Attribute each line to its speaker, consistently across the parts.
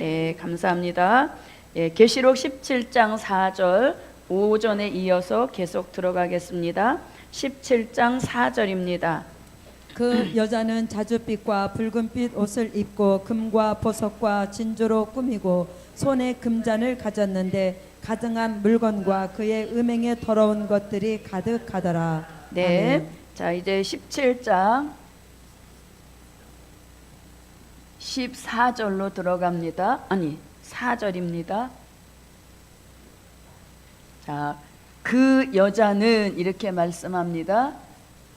Speaker 1: 네, 감사합니다. 예, 계시록 17장 4절 오전에 이어서 계속 들어가겠습니다. 17장 4절입니다.
Speaker 2: 그 여자는 자줏빛과 붉은빛 옷을 입고 금과 보석과 진주로 꾸미고 손에 금잔을 가졌는데 가증한 물건과 그의 음행에 더러운 것들이 가득하더라.
Speaker 1: 네,
Speaker 2: 아멘.
Speaker 1: 자 이제 17장 14절로 들어갑니다. 아니 4절입니다. 자, 그 여자는 이렇게 말씀합니다.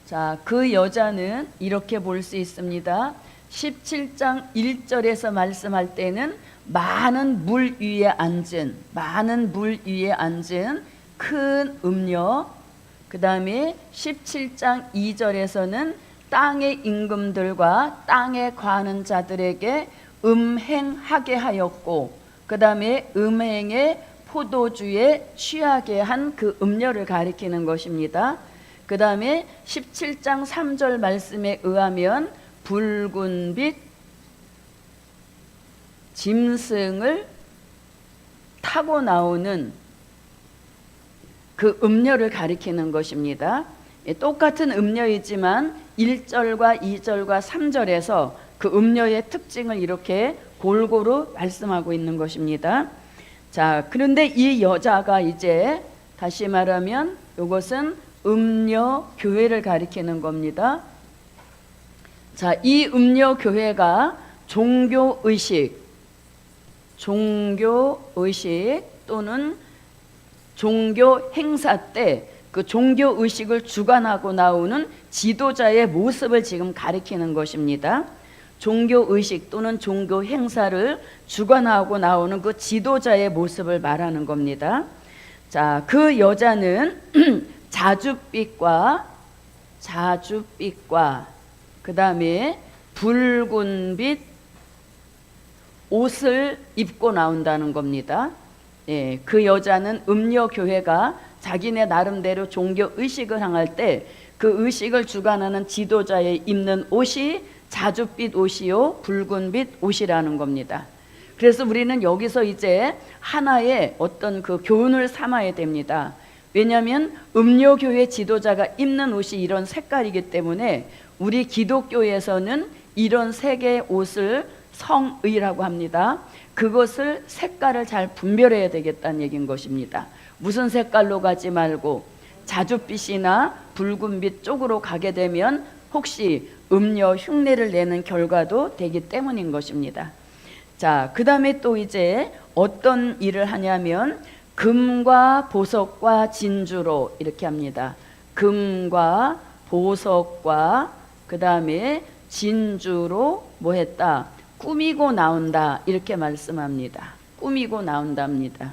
Speaker 1: 자, 그 여자는 이렇게 볼 수 있습니다. 17장 1절에서 말씀할 때는 많은 물 위에 앉은 큰 음녀, 그 다음에 17장 2절에서는 땅의 임금들과 땅에 관한 자들에게 음행하게 하였고, 그 다음에 음행의 포도주에 취하게 한 그 음녀를 가리키는 것입니다. 그 다음에 17장 3절 말씀에 의하면 붉은빛 짐승을 타고 나오는 그 음녀를 가리키는 것입니다. 똑같은 음녀이지만 1절과 2절과 3절에서 그 음녀의 특징을 이렇게 골고루 말씀하고 있는 것입니다. 자, 그런데 이 여자가 이제 다시 말하면 이것은 음녀 교회를 가리키는 겁니다. 자, 이 음녀 교회가 종교 의식 또는 종교 행사 때 그 종교 의식을 주관하고 나오는 지도자의 모습을 지금 가리키는 것입니다. 종교 의식 또는 종교 행사를 주관하고 나오는 그 지도자의 모습을 말하는 겁니다. 자, 그 여자는 자줏빛과 그 다음에 붉은빛 옷을 입고 나온다는 겁니다. 예, 그 여자는 음녀 교회가 자기네 나름대로 종교 의식을 향할 때 그 의식을 주관하는 지도자의 입는 옷이 자줏빛 옷이요 붉은빛 옷이라는 겁니다. 그래서 우리는 여기서 이제 하나의 어떤 그 교훈을 삼아야 됩니다. 왜냐하면 음료교회 지도자가 입는 옷이 이런 색깔이기 때문에 우리 기독교에서는 이런 색의 옷을 성의라고 합니다. 그것을 색깔을 잘 분별해야 되겠다는 얘기인 것입니다. 무슨 색깔로 가지 말고 자줏빛이나 붉은빛 쪽으로 가게 되면 혹시 음녀 흉내를 내는 결과도 되기 때문인 것입니다. 자, 그 다음에 또 이제 어떤 일을 하냐면 금과 보석과 진주로 이렇게 합니다. 금과 보석과 그 다음에 진주로 뭐 했다? 꾸미고 나온다 이렇게 말씀합니다. 꾸미고 나온답니다.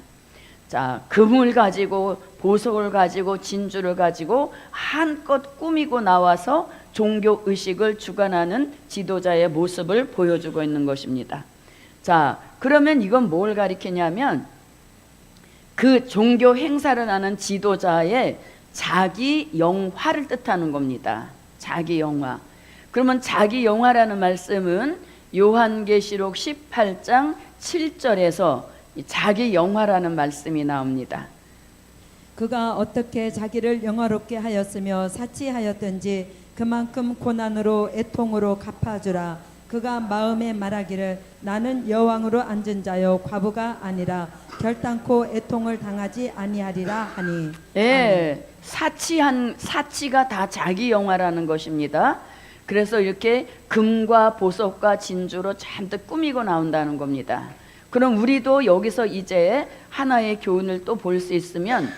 Speaker 1: 자, 금을 가지고 보석을 가지고 진주를 가지고 한껏 꾸미고 나와서 종교 의식을 주관하는 지도자의 모습을 보여주고 있는 것입니다. 자, 그러면 이건 뭘 가리키냐면 그 종교 행사를 하는 지도자의 자기 영화를 뜻하는 겁니다. 자기 영화. 그러면 자기 영화라는 말씀은 요한계시록 18장 7절에서 자기 영화라는 말씀이 나옵니다.
Speaker 2: 그가 어떻게 자기를 영화롭게 하였으며 사치하였든지 그만큼 고난으로 애통으로 갚아주라. 그가 마음에 말하기를 나는 여왕으로 앉은 자요 과부가 아니라 결단코 애통을 당하지 아니하리라 하니.
Speaker 1: 예, 사치가 다 자기 영화라는 것입니다. 그래서 이렇게 금과 보석과 진주로 잔뜩 꾸미고 나온다는 겁니다. 그럼 우리도 여기서 이제 하나의 교훈을 또 볼 수 있으면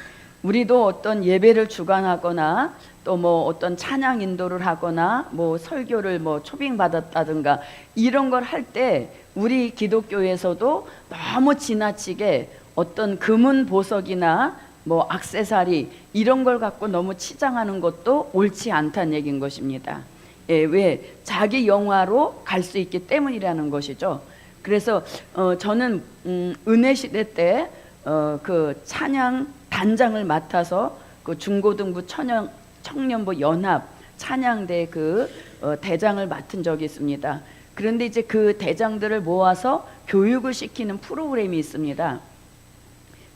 Speaker 1: 우리도 어떤 예배를 주관하거나 또 뭐 어떤 찬양 인도를 하거나 뭐 설교를 뭐 초빙 받았다든가 이런 걸 할 때 우리 기독교에서도 너무 지나치게 어떤 금은 보석이나 뭐 액세서리 이런 걸 갖고 너무 치장하는 것도 옳지 않다는 얘기인 것입니다. 예, 왜? 자기 영화로 갈 수 있기 때문이라는 것이죠. 그래서 저는 은혜 시대 때 그 찬양 단장을 맡아서 그 중고등부 청년부 연합 찬양대 그 대장을 맡은 적이 있습니다. 그런데 이제 그 대장들을 모아서 교육을 시키는 프로그램이 있습니다.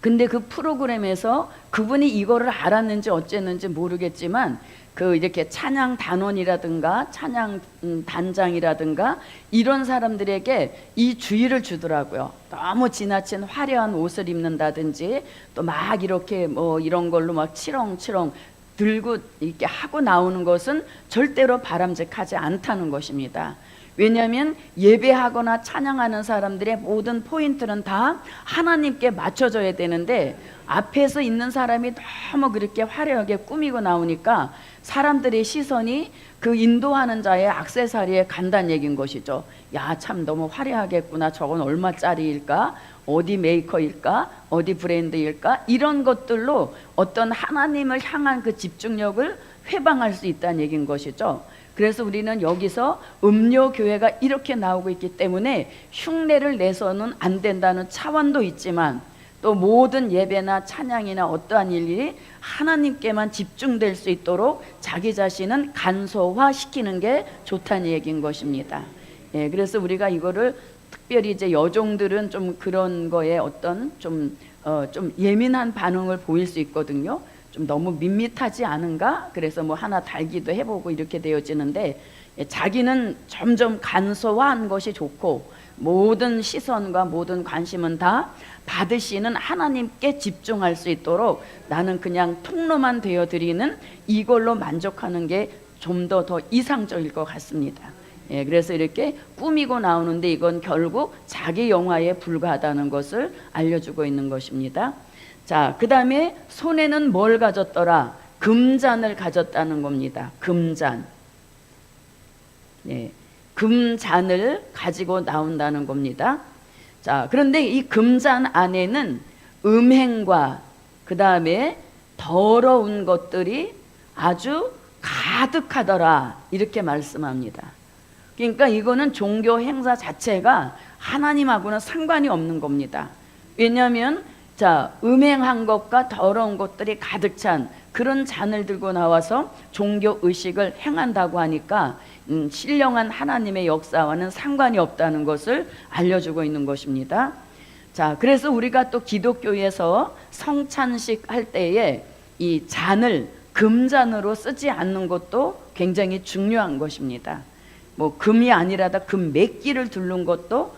Speaker 1: 근데 그 프로그램에서 그분이 이거를 알았는지 어쨌는지 모르겠지만 그 이렇게 찬양 단원이라든가 찬양 단장이라든가 이런 사람들에게 이 주의를 주더라고요. 너무 지나친 화려한 옷을 입는다든지 또 막 이렇게 뭐 이런 걸로 막 치렁치렁 들고 이렇게 하고 나오는 것은 절대로 바람직하지 않다는 것입니다. 왜냐하면 예배하거나 찬양하는 사람들의 모든 포인트는 다 하나님께 맞춰져야 되는데 앞에서 있는 사람이 너무 그렇게 화려하게 꾸미고 나오니까 사람들의 시선이 그 인도하는 자의 액세서리에 간다는 얘기인 것이죠. 야, 참 너무 화려하겠구나. 저건 얼마짜리일까? 어디 메이커일까? 어디 브랜드일까? 이런 것들로 어떤 하나님을 향한 그 집중력을 회방할 수 있다는 얘기인 것이죠. 그래서 우리는 여기서 음료교회가 이렇게 나오고 있기 때문에 흉내를 내서는 안 된다는 차원도 있지만 또 모든 예배나 찬양이나 어떠한 일이 하나님께만 집중될 수 있도록 자기 자신은 간소화시키는 게 좋다는 얘기인 것입니다. 예, 그래서 우리가 이거를 특별히 이제 여종들은 좀 그런 거에 어떤 좀 예민한 반응을 보일 수 있거든요. 좀 너무 밋밋하지 않은가? 그래서 뭐 하나 달기도 해보고 이렇게 되어지는데 자기는 점점 간소화한 것이 좋고 모든 시선과 모든 관심은 다 받으시는 하나님께 집중할 수 있도록 나는 그냥 통로만 되어드리는 이걸로 만족하는 게 좀 더 이상적일 것 같습니다. 예, 그래서 이렇게 꾸미고 나오는데 이건 결국 자기 영화에 불과하다는 것을 알려주고 있는 것입니다. 자, 그 다음에 손에는 뭘 가졌더라? 금잔을 가졌다는 겁니다. 금잔. 예, 금잔을 가지고 나온다는 겁니다. 자, 그런데 이 금잔 안에는 음행과 그 다음에 더러운 것들이 아주 가득하더라 이렇게 말씀합니다. 그러니까 이거는 종교 행사 자체가 하나님하고는 상관이 없는 겁니다. 왜냐하면 자, 음행한 것과 더러운 것들이 가득 찬 그런 잔을 들고 나와서 종교 의식을 행한다고 하니까 신령한 하나님의 역사와는 상관이 없다는 것을 알려주고 있는 것입니다. 자, 그래서 우리가 또 기독교에서 성찬식 할 때에 이 잔을 금잔으로 쓰지 않는 것도 굉장히 중요한 것입니다. 뭐 금이 아니라다 금 몇 기를 두른 것도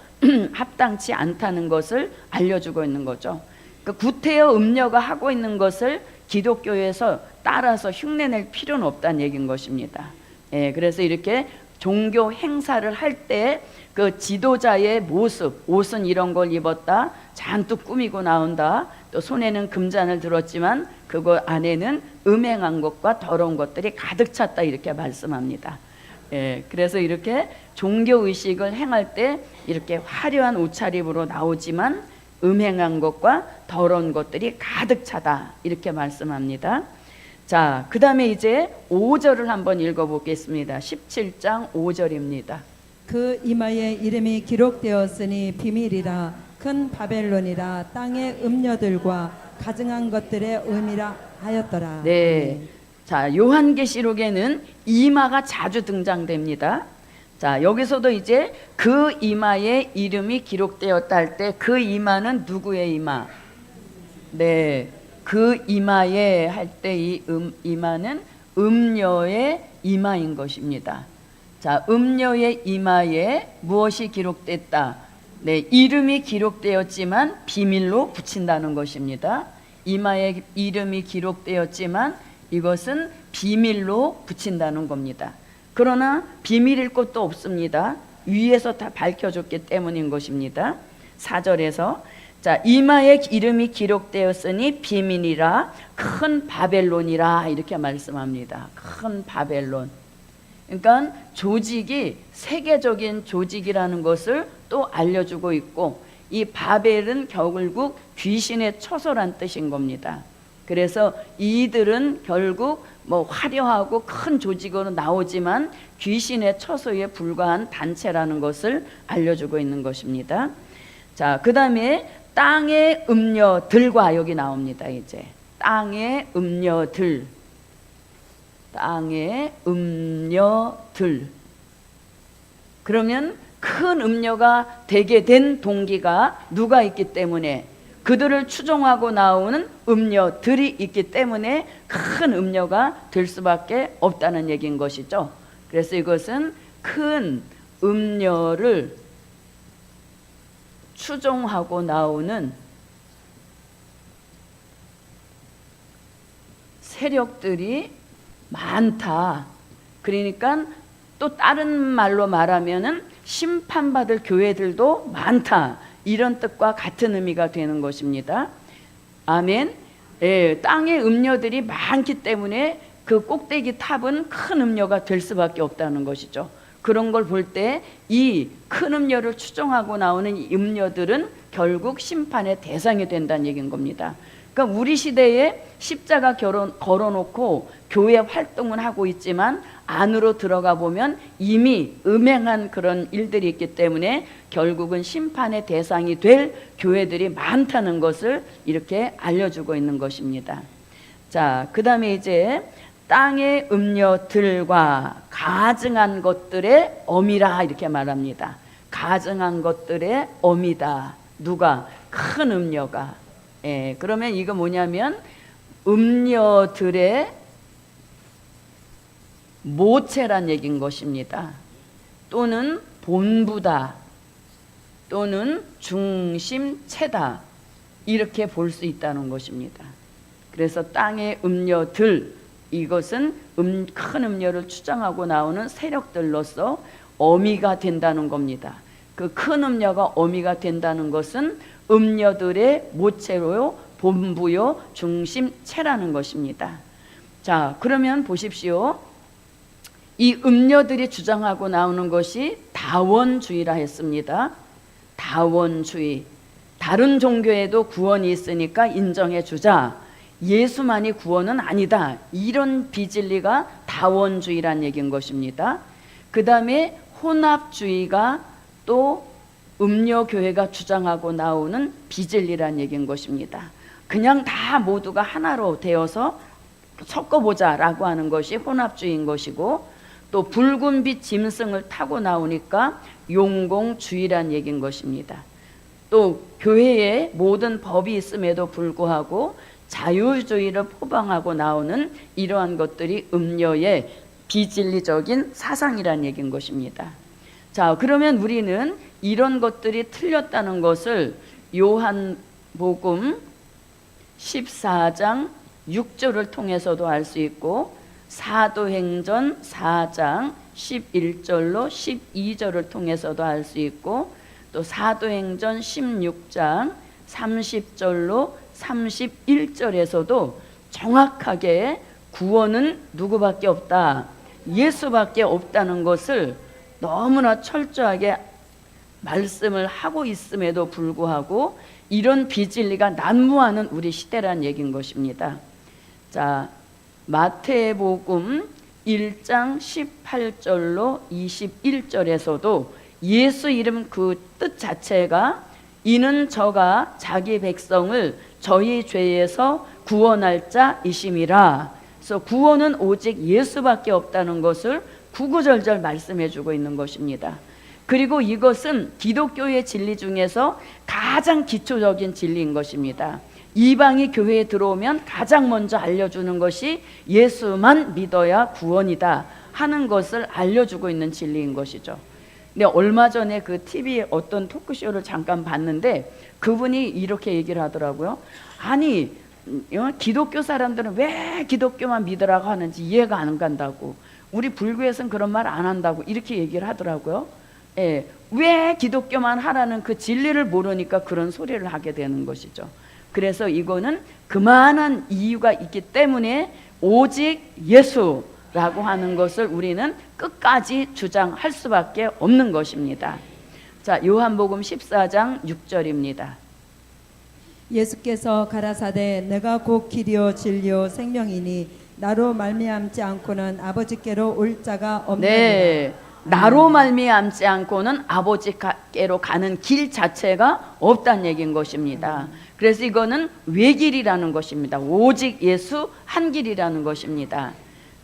Speaker 1: 합당치 않다는 것을 알려주고 있는 거죠. 그 구태여 음녀가 하고 있는 것을 기독교에서 따라서 흉내낼 필요는 없다는 얘기인 것입니다. 예, 그래서 이렇게 종교 행사를 할 때 그 지도자의 모습, 옷은 이런 걸 입었다, 잔뜩 꾸미고 나온다, 또 손에는 금잔을 들었지만 그거 안에는 음행한 것과 더러운 것들이 가득 찼다 이렇게 말씀합니다. 예, 그래서 이렇게 종교 의식을 행할 때 이렇게 화려한 옷차림으로 나오지만 음행한 것과 더러운 것들이 가득 차다 이렇게 말씀합니다. 자, 그 다음에 이제 5절을 한번 읽어보겠습니다. 17장 5절입니다.
Speaker 2: 그 이마에 이름이 기록되었으니 비밀이라 큰 바벨론이라 땅의 음녀들과 가증한 것들의 의미라 하였더라.
Speaker 1: 네. 자, 요한계시록에는 이마가 자주 등장됩니다. 자, 여기서도 이제 그 이마에 이름이 기록되었다 할 때 그 이마는 누구의 이마? 네, 그 이마에 할 때 이 이마는 음녀의 이마인 것입니다. 자, 음녀의 이마에 무엇이 기록됐다? 네, 이름이 기록되었지만 비밀로 붙인다는 것입니다. 이마에 이름이 기록되었지만 이것은 비밀로 붙인다는 겁니다. 그러나 비밀일 것도 없습니다. 위에서 다 밝혀줬기 때문인 것입니다. 4절에서 자, 이마에 이름이 기록되었으니 비밀이라 큰 바벨론이라 이렇게 말씀합니다. 큰 바벨론. 그러니까 조직이 세계적인 조직이라는 것을 또 알려주고 있고 이 바벨은 결국 귀신의 처소란 뜻인 겁니다. 그래서 이들은 결국 뭐 화려하고 큰 조직으로 나오지만 귀신의 처소에 불과한 단체라는 것을 알려주고 있는 것입니다. 자, 그 다음에 땅의 음녀들과 여기 나옵니다. 이제 땅의 음녀들, 땅의 음녀들. 그러면 큰 음료가 되게 된 동기가 누가 있기 때문에, 그들을 추종하고 나오는 음료들이 있기 때문에 큰 음료가 될 수밖에 없다는 얘기인 것이죠. 그래서 이것은 큰 음료를 추종하고 나오는 세력들이 많다. 그러니까 또 다른 말로 말하면은 심판받을 교회들도 많다. 이런 뜻과 같은 의미가 되는 것입니다. 아멘. 예, 땅에 음료들이 많기 때문에 그 꼭대기 탑은 큰 음료가 될 수밖에 없다는 것이죠. 그런 걸 볼 때 이 큰 음료를 추종하고 나오는 이 음료들은 결국 심판의 대상이 된다는 얘기인 겁니다. 그러니까 우리 시대에 십자가 걸어놓고 교회 활동은 하고 있지만 안으로 들어가 보면 이미 음행한 그런 일들이 있기 때문에 결국은 심판의 대상이 될 교회들이 많다는 것을 이렇게 알려주고 있는 것입니다. 자, 그 다음에 이제 땅의 음료들과 가증한 것들의 어미라 이렇게 말합니다. 가증한 것들의 어미다. 누가? 큰 음료가. 예, 그러면 이거 뭐냐면 음료들의 모체란 얘기인 것입니다. 또는 본부다. 또는 중심체다. 이렇게 볼 수 있다는 것입니다. 그래서 땅의 음료들, 이것은 큰 음료를 추정하고 나오는 세력들로서 어미가 된다는 겁니다. 그 큰 음료가 어미가 된다는 것은 음료들의 모체로요, 본부요, 중심체라는 것입니다. 자, 그러면 보십시오. 이 음료들이 주장하고 나오는 것이 다원주의라 했습니다. 다원주의. 다른 종교에도 구원이 있으니까 인정해 주자. 예수만이 구원은 아니다. 이런 비진리가 다원주의란 얘기인 것입니다. 그 다음에 혼합주의가 또 음료교회가 주장하고 나오는 비진리란 얘기인 것입니다. 그냥 다 모두가 하나로 되어서 섞어보자 라고 하는 것이 혼합주의인 것이고, 또 붉은 빛 짐승을 타고 나오니까 용공주의란 얘기인 것입니다. 또 교회에 모든 법이 있음에도 불구하고 자유주의를 포방하고 나오는 이러한 것들이 음료의 비진리적인 사상이란 얘기인 것입니다. 자, 그러면 우리는 이런 것들이 틀렸다는 것을 요한복음 14장 6절을 통해서도 알 수 있고, 사도행전 4장 11절로 12절을 통해서도 알 수 있고, 또 사도행전 16장 30절로 31절에서도 정확하게 구원은 누구밖에 없다, 예수밖에 없다는 것을 너무나 철저하게 말씀을 하고 있음에도 불구하고 이런 비진리가 난무하는 우리 시대란 얘기인 것입니다. 자, 마태복음 1장 18절로 21절에서도 예수 이름 그 뜻 자체가 이는 저가 자기 백성을 저희 죄에서 구원할 자이심이라. 그래서 구원은 오직 예수밖에 없다는 것을 구구절절 말씀해 주고 있는 것입니다. 그리고 이것은 기독교의 진리 중에서 가장 기초적인 진리인 것입니다. 이방이 교회에 들어오면 가장 먼저 알려주는 것이 예수만 믿어야 구원이다 하는 것을 알려주고 있는 진리인 것이죠. 근데 얼마 전에 그 TV에 어떤 토크쇼를 잠깐 봤는데 그분이 이렇게 얘기를 하더라고요. 아니, 기독교 사람들은 왜 기독교만 믿으라고 하는지 이해가 안 간다고. 우리 불교에서는 그런 말 안 한다고 이렇게 얘기를 하더라고요. 예, 왜 기독교만 하라는 그 진리를 모르니까 그런 소리를 하게 되는 것이죠. 그래서 이거는 그만한 이유가 있기 때문에 오직 예수라고 하는 것을 우리는 끝까지 주장할 수밖에 없는 것입니다. 자, 요한복음 14장 6절입니다.
Speaker 2: 예수께서 가라사대 내가 곧 길이요 진리요 생명이니 나로 말미암지 않고는 아버지께로 올 자가 없느니라.
Speaker 1: 네, 나로 말미암지 않고는 아버지께로 가는 길 자체가 없다는 얘기인 것입니다. 그래서 이거는 외길이라는 것입니다. 오직 예수 한 길이라는 것입니다.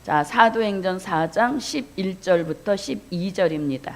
Speaker 1: 자, 사도행전 4장 11절부터 12절입니다.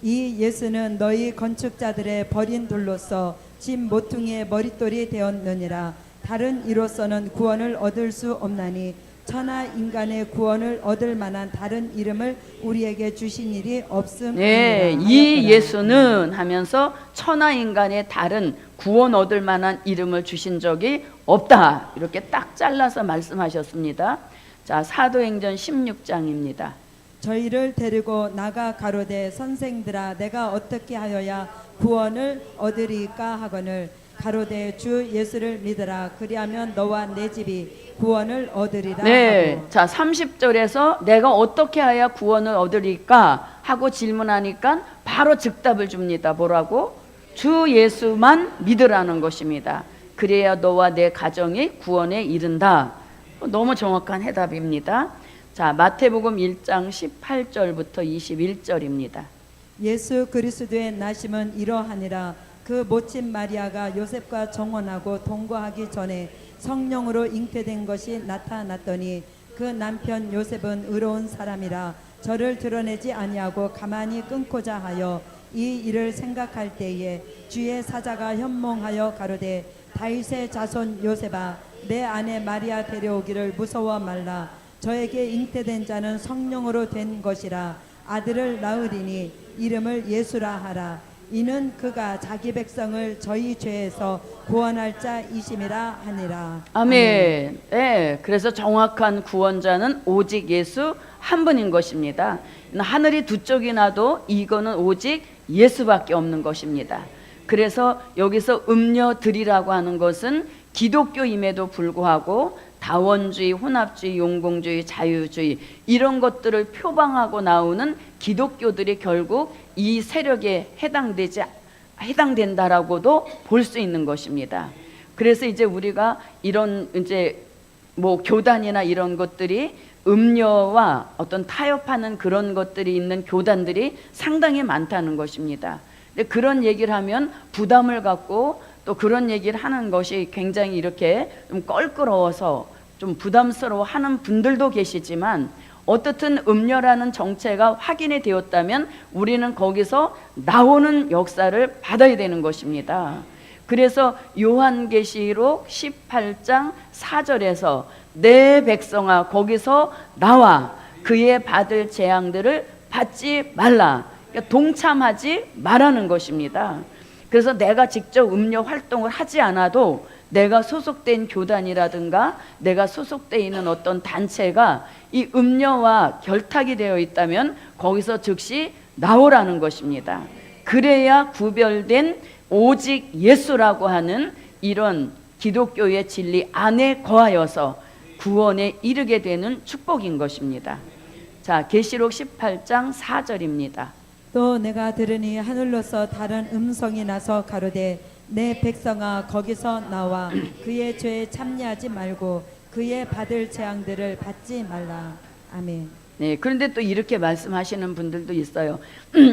Speaker 2: 이 예수는 너희 건축자들의 버린 돌로서 집 모퉁이의 머릿돌이 되었느니라. 다른 이로서는 구원을 얻을 수 없나니 천하 인간의 구원을 얻을 만한 다른 이름을 우리에게 주신 일이 없음이니라.
Speaker 1: 네, 이 예수는 하면서 천하 인간의 다른 구원 얻을 만한 이름을 주신 적이 없다. 이렇게 딱 잘라서 말씀하셨습니다. 자, 사도행전 16장입니다.
Speaker 2: 저희를 데리고 나가 가로되 선생들아 내가 어떻게 하여야 구원을 얻으리까 하거늘 가로되 주 예수를 믿으라 그리하면 너와 내 집이 구원을 얻으리라
Speaker 1: 네,
Speaker 2: 하고.
Speaker 1: 자 30절에서 내가 어떻게 해야 구원을 얻으리까 하고 질문하니까 바로 즉답을 줍니다. 뭐라고? 주 예수만 믿으라는 것입니다. 그래야 너와 내 가정이 구원에 이른다. 너무 정확한 해답입니다. 자, 마태복음 1장 18절부터 21절입니다.
Speaker 2: 예수 그리스도의 나심은 이러하니라. 그 모친 마리아가 요셉과 정혼하고 동거하기 전에 성령으로 잉태된 것이 나타났더니 그 남편 요셉은 의로운 사람이라 저를 드러내지 아니하고 가만히 끊고자 하여 이 일을 생각할 때에 주의 사자가 현몽하여 가로되 다윗의 자손 요셉아 내 아내 마리아 데려오기를 무서워 말라. 저에게 잉태된 자는 성령으로 된 것이라. 아들을 낳으리니 이름을 예수라 하라. 이는 그가 자기 백성을 저희 죄에서 구원할 자이심이라 하니라.
Speaker 1: 아멘. 네, 그래서 정확한 구원자는 오직 예수 한 분인 것입니다. 하늘이 두 쪽이 나도 이거는 오직 예수밖에 없는 것입니다. 그래서 여기서 음녀들이라고 하는 것은 기독교임에도 불구하고 다원주의, 혼합주의, 용공주의, 자유주의 이런 것들을 표방하고 나오는 기독교들이 결국 이 세력에 해당된다라고도 볼 수 있는 것입니다. 그래서 이제 우리가 이런 이제 뭐 교단이나 이런 것들이 음녀와 어떤 타협하는 그런 것들이 있는 교단들이 상당히 많다는 것입니다. 근데 그런 얘기를 하면 부담을 갖고 또 그런 얘기를 하는 것이 굉장히 이렇게 좀 껄끄러워서 좀 부담스러워 하는 분들도 계시지만 어떻든 음녀라는 정체가 확인이 되었다면 우리는 거기서 나오는 역사를 받아야 되는 것입니다. 그래서 요한계시록 18장 4절에서 내 백성아 거기서 나와 그의 받을 재앙들을 받지 말라. 그러니까 동참하지 말라는 것입니다. 그래서 내가 직접 음녀 활동을 하지 않아도 내가 소속된 교단이라든가 내가 소속되어 있는 어떤 단체가 이 음녀와 결탁이 되어 있다면 거기서 즉시 나오라는 것입니다. 그래야 구별된 오직 예수라고 하는 이런 기독교의 진리 안에 거하여서 구원에 이르게 되는 축복인 것입니다. 자, 계시록 18장 4절입니다.
Speaker 2: 또 내가 들으니 하늘로서 다른 음성이 나서 가로되 내 백성아 거기서 나와 그의 죄에 참여하지 말고 그의 받을 재앙들을 받지 말라. 아멘.
Speaker 1: 네, 그런데 또 이렇게 말씀하시는 분들도 있어요.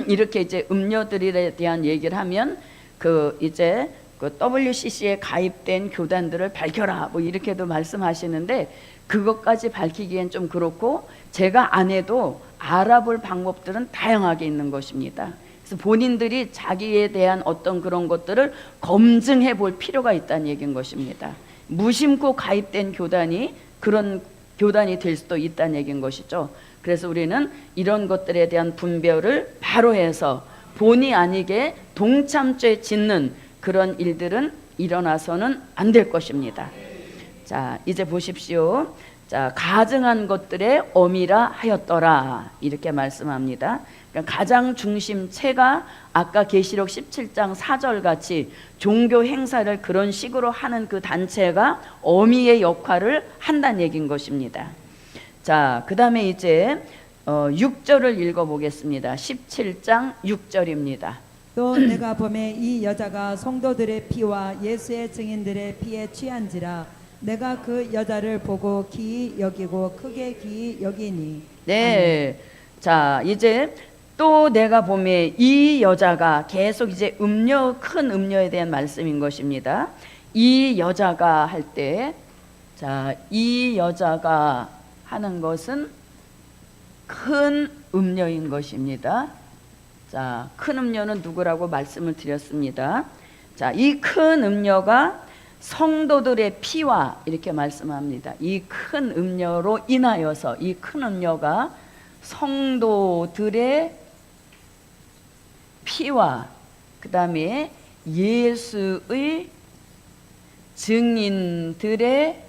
Speaker 1: 이렇게 이제 음녀들에 대한 얘기를 하면 그 이제 그 WCC에 가입된 교단들을 밝혀라 뭐 이렇게도 말씀하시는데 그것까지 밝히기엔 좀 그렇고 제가 안 해도 알아볼 방법들은 다양하게 있는 것입니다. 그래서 본인들이 자기에 대한 어떤 그런 것들을 검증해 볼 필요가 있다는 얘기인 것입니다. 무심코 가입된 교단이 그런 교단이 될 수도 있다는 얘기인 것이죠. 그래서 우리는 이런 것들에 대한 분별을 바로 해서 본의 아니게 동참죄 짓는 그런 일들은 일어나서는 안 될 것입니다. 자, 이제 보십시오. 자, 가증한 것들의 어미라 하였더라 이렇게 말씀합니다. 그러니까 가장 중심체가 아까 계시록 17장 4절 같이 종교 행사를 그런 식으로 하는 그 단체가 어미의 역할을 한다는 얘기인 것입니다. 자, 그 다음에 이제 6절을 읽어보겠습니다. 17장 6절입니다.
Speaker 2: 또 내가 보매 이 여자가 성도들의 피와 예수의 증인들의 피에 취한지라 내가 그 여자를 보고 기이 여기고 크게 기이 여기니.
Speaker 1: 네. 자, 이제 또 내가 보매 이 여자가 계속 이제 음녀, 큰 음녀에 대한 말씀인 것입니다. 이 여자가 할 때, 자, 이 여자가 하는 것은 큰 음녀인 것입니다. 자, 큰 음료는 누구라고 말씀을 드렸습니다. 자, 이 큰 음료가 성도들의 피와 이렇게 말씀합니다. 이 큰 음료로 인하여서 이 큰 음료가 성도들의 피와 그 다음에 예수의 증인들의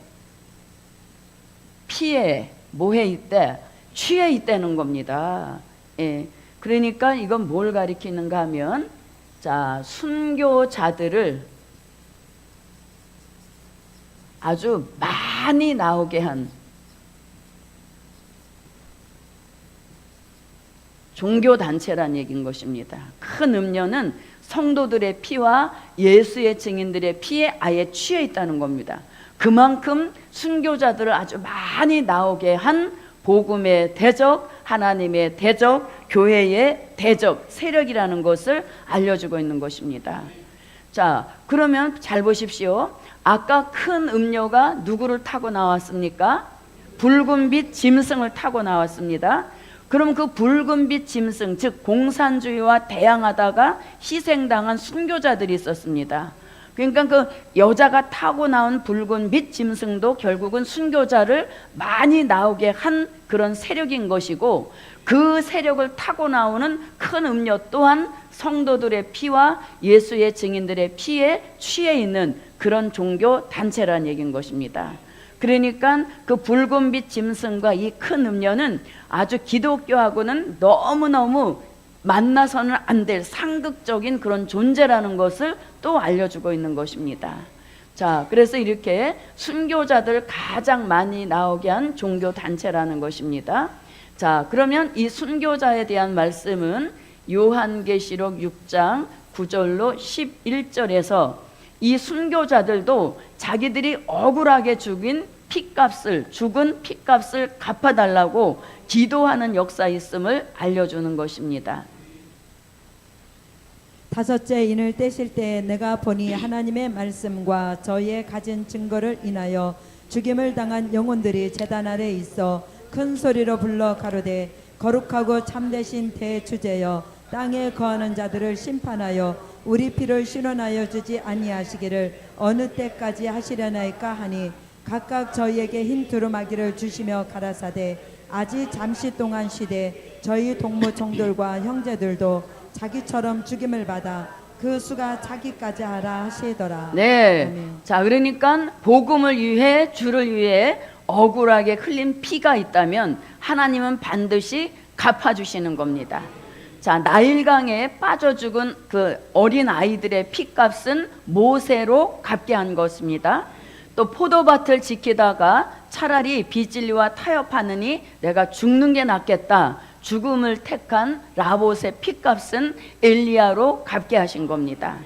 Speaker 1: 피에 뭐해 있대? 취해 있다는 겁니다. 예. 그러니까 이건 뭘 가리키는가 하면, 자, 순교자들을 아주 많이 나오게 한 종교단체란 얘기인 것입니다. 큰 음료는 성도들의 피와 예수의 증인들의 피에 아예 취해 있다는 겁니다. 그만큼 순교자들을 아주 많이 나오게 한 복음의 대적, 하나님의 대적, 교회의 대적 세력이라는 것을 알려주고 있는 것입니다. 자, 그러면 잘 보십시오. 아까 큰 음료가 누구를 타고 나왔습니까? 붉은빛 짐승을 타고 나왔습니다. 그럼 그 붉은빛 짐승, 즉 공산주의와 대항하다가 희생당한 순교자들이 있었습니다. 그러니까 그 여자가 타고 나온 붉은빛 짐승도 결국은 순교자를 많이 나오게 한 그런 세력인 것이고, 그 세력을 타고 나오는 큰 음료 또한 성도들의 피와 예수의 증인들의 피에 취해 있는 그런 종교 단체라는 얘기인 것입니다. 그러니까 그 붉은빛 짐승과 이 큰 음료는 아주 기독교하고는 너무너무 만나서는 안 될 상극적인 그런 존재라는 것을 또 알려주고 있는 것입니다. 자, 그래서 이렇게 순교자들 가장 많이 나오게 한 종교 단체라는 것입니다. 자, 그러면 이 순교자에 대한 말씀은 요한계시록 6장 9절로 11절에서 이 순교자들도 자기들이 억울하게 죽은 핏값을 갚아달라고 기도하는 역사 있음을 알려주는 것입니다.
Speaker 2: 다섯째 인을 떼실 때 내가 보니 하나님의 말씀과 저희의 가진 증거를 인하여 죽임을 당한 영혼들이 제단 아래 있어 큰 소리로 불러 가로되 거룩하고 참되신 대주제여 땅에 거하는 자들을 심판하여 우리 피를 신원하여 주지 아니하시기를 어느 때까지 하시려나이까 하니 각각 저희에게 흰 두루마기를 주시며 가라사대 아직 잠시 동안 쉬되 저희 동무총들과 형제들도 자기처럼 죽임을 받아 그 수가 자기까지 하라 하시더라.
Speaker 1: 네.
Speaker 2: 아멘.
Speaker 1: 자, 그러니까 복음을 위해 주를 위해 억울하게 흘린 피가 있다면 하나님은 반드시 갚아주시는 겁니다. 자, 나일강에 빠져 죽은 그 어린 아이들의 피값은 모세로 갚게 한 것입니다. 또 포도밭을 지키다가 차라리 비질리와 타협하느니 내가 죽는 게 낫겠다, 죽음을 택한 라봇의 피값은 엘리야로 갚게 하신 겁니다.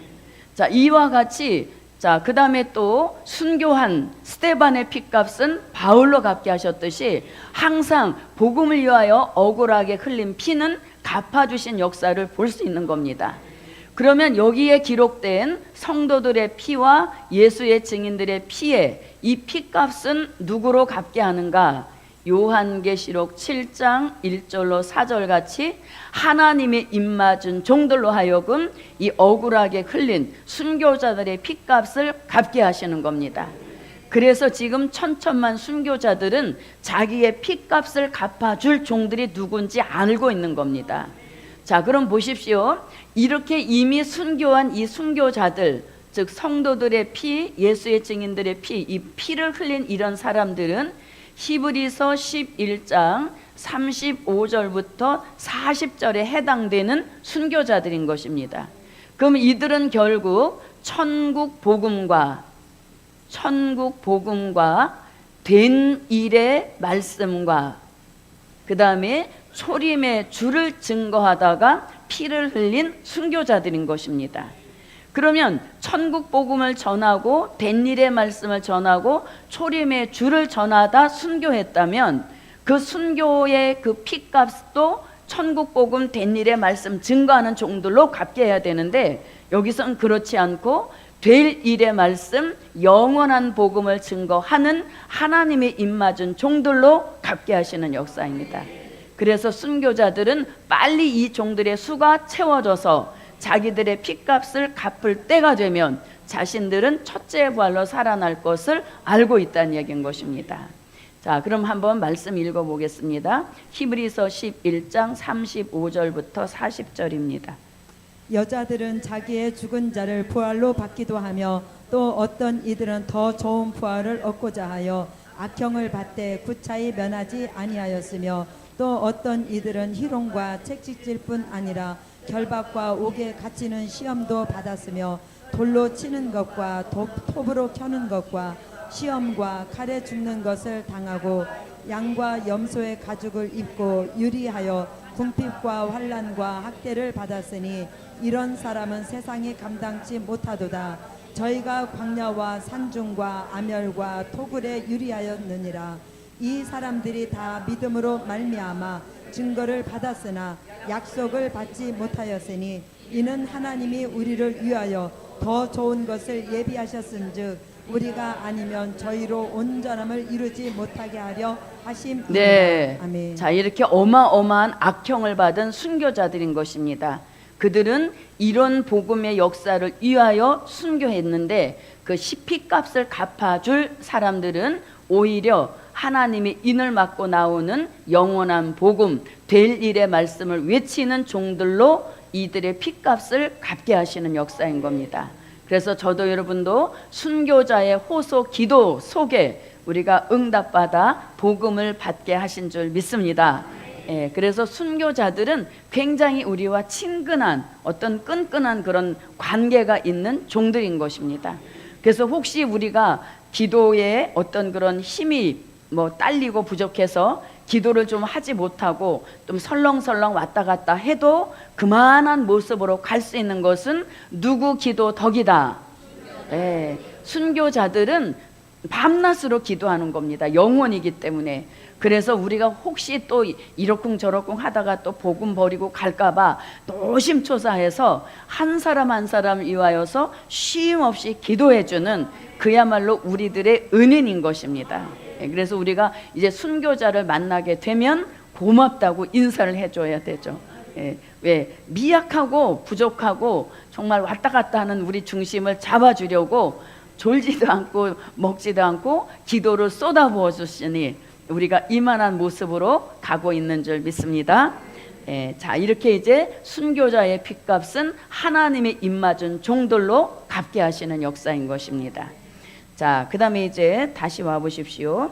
Speaker 1: 자, 이와 같이 자, 그 다음에 또 순교한 스데반의 피값은 바울로 갚게 하셨듯이 항상 복음을 위하여 억울하게 흘린 피는 갚아주신 역사를 볼 수 있는 겁니다. 그러면 여기에 기록된 성도들의 피와 예수의 증인들의 피에 이 피값은 누구로 갚게 하는가? 요한계시록 7장 1절로 4절 같이 하나님의 입맞은 종들로 하여금 이 억울하게 흘린 순교자들의 피값을 갚게 하시는 겁니다. 그래서 지금 천천만 순교자들은 자기의 피값을 갚아줄 종들이 누군지 알고 있는 겁니다. 자, 그럼 보십시오. 이렇게 이미 순교한 이 순교자들, 즉 성도들의 피, 예수의 증인들의 피, 이 피를 흘린 이런 사람들은 히브리서 11장 35절부터 40절에 해당되는 순교자들인 것입니다. 그럼 이들은 결국 천국 복음과 된 일의 말씀과 그 다음에 초림의 주를 증거하다가 피를 흘린 순교자들인 것입니다. 그러면 천국 복음을 전하고 된 일의 말씀을 전하고 초림의 주를 전하다 순교했다면 그 순교의 그 피값도 천국 복음 된 일의 말씀 증거하는 종들로 갚게 해야 되는데, 여기선 그렇지 않고 될 일의 말씀, 영원한 복음을 증거하는 하나님의 입맞은 종들로 갚게 하시는 역사입니다. 그래서 순교자들은 빨리 이 종들의 수가 채워져서 자기들의 핏값을 갚을 때가 되면 자신들은 첫째 부활로 살아날 것을 알고 있다는 얘기인 것입니다. 자, 그럼 한번 말씀 읽어보겠습니다. 히브리서 11장 35절부터 40절입니다.
Speaker 2: 여자들은 자기의 죽은 자를 부활로 받기도 하며 또 어떤 이들은 더 좋은 부활을 얻고자 하여 악형을 받되 구차히 면하지 아니하였으며 또 어떤 이들은 희롱과 채찍질 뿐 아니라 결박과 옥에 갇히는 시험도 받았으며 돌로 치는 것과 톱으로 켜는 것과 시험과 칼에 죽는 것을 당하고 양과 염소의 가죽을 입고 유리하여 궁핍과 환난과 학대를 받았으니 이런 사람은 세상이 감당치 못하도다. 저희가 광야와 산중과 암열과 토굴에 유리하였느니라. 이 사람들이 다 믿음으로 말미암아 증거를 받았으나 약속을 받지 못하였으니 이는 하나님이 우리를 위하여 더 좋은 것을 예비하셨은즉 우리가 아니면 저희로 온전함을 이루지 못하게 하려 하심이니라.
Speaker 1: 네.
Speaker 2: 아멘.
Speaker 1: 자, 이렇게 어마어마한 악형을 받은 순교자들인 것입니다. 그들은 이런 복음의 역사를 위하여 순교했는데 그 피값을 갚아줄 사람들은 오히려 하나님의 인을 맞고 나오는 영원한 복음 될 일의 말씀을 외치는 종들로 이들의 피값을 갚게 하시는 역사인 겁니다. 그래서 저도 여러분도 순교자의 호소 기도 속에 우리가 응답받아 복음을 받게 하신 줄 믿습니다. 예, 그래서 순교자들은 굉장히 우리와 친근한 어떤 끈끈한 그런 관계가 있는 종들인 것입니다. 그래서 혹시 우리가 기도에 어떤 그런 힘이 딸리고 부족해서 기도를 좀 하지 못하고 좀 설렁설렁 왔다 갔다 해도 그만한 모습으로 갈 수 있는 것은 누구 기도 덕이다. 예, 순교자들은 밤낮으로 기도하는 겁니다. 영원이기 때문에. 그래서 우리가 혹시 또 이러쿵저러쿵 하다가 또 복음 버리고 갈까봐 노심초사해서 한 사람 한 사람 위하여서 쉼 없이 기도해주는 그야말로 우리들의 은인인 것입니다. 그래서 우리가 이제 순교자를 만나게 되면 고맙다고 인사를 해줘야 되죠. 왜 미약하고 부족하고 정말 왔다 갔다 하는 우리 중심을 잡아주려고 졸지도 않고 먹지도 않고 기도를 쏟아부어 주시니 우리가 이만한 모습으로 가고 있는 줄 믿습니다. 자, 이렇게 이제 순교자의 핏값은 하나님의 입맞은 종들로 갚게 하시는 역사인 것입니다. 자, 그 다음에 이제 다시 와보십시오.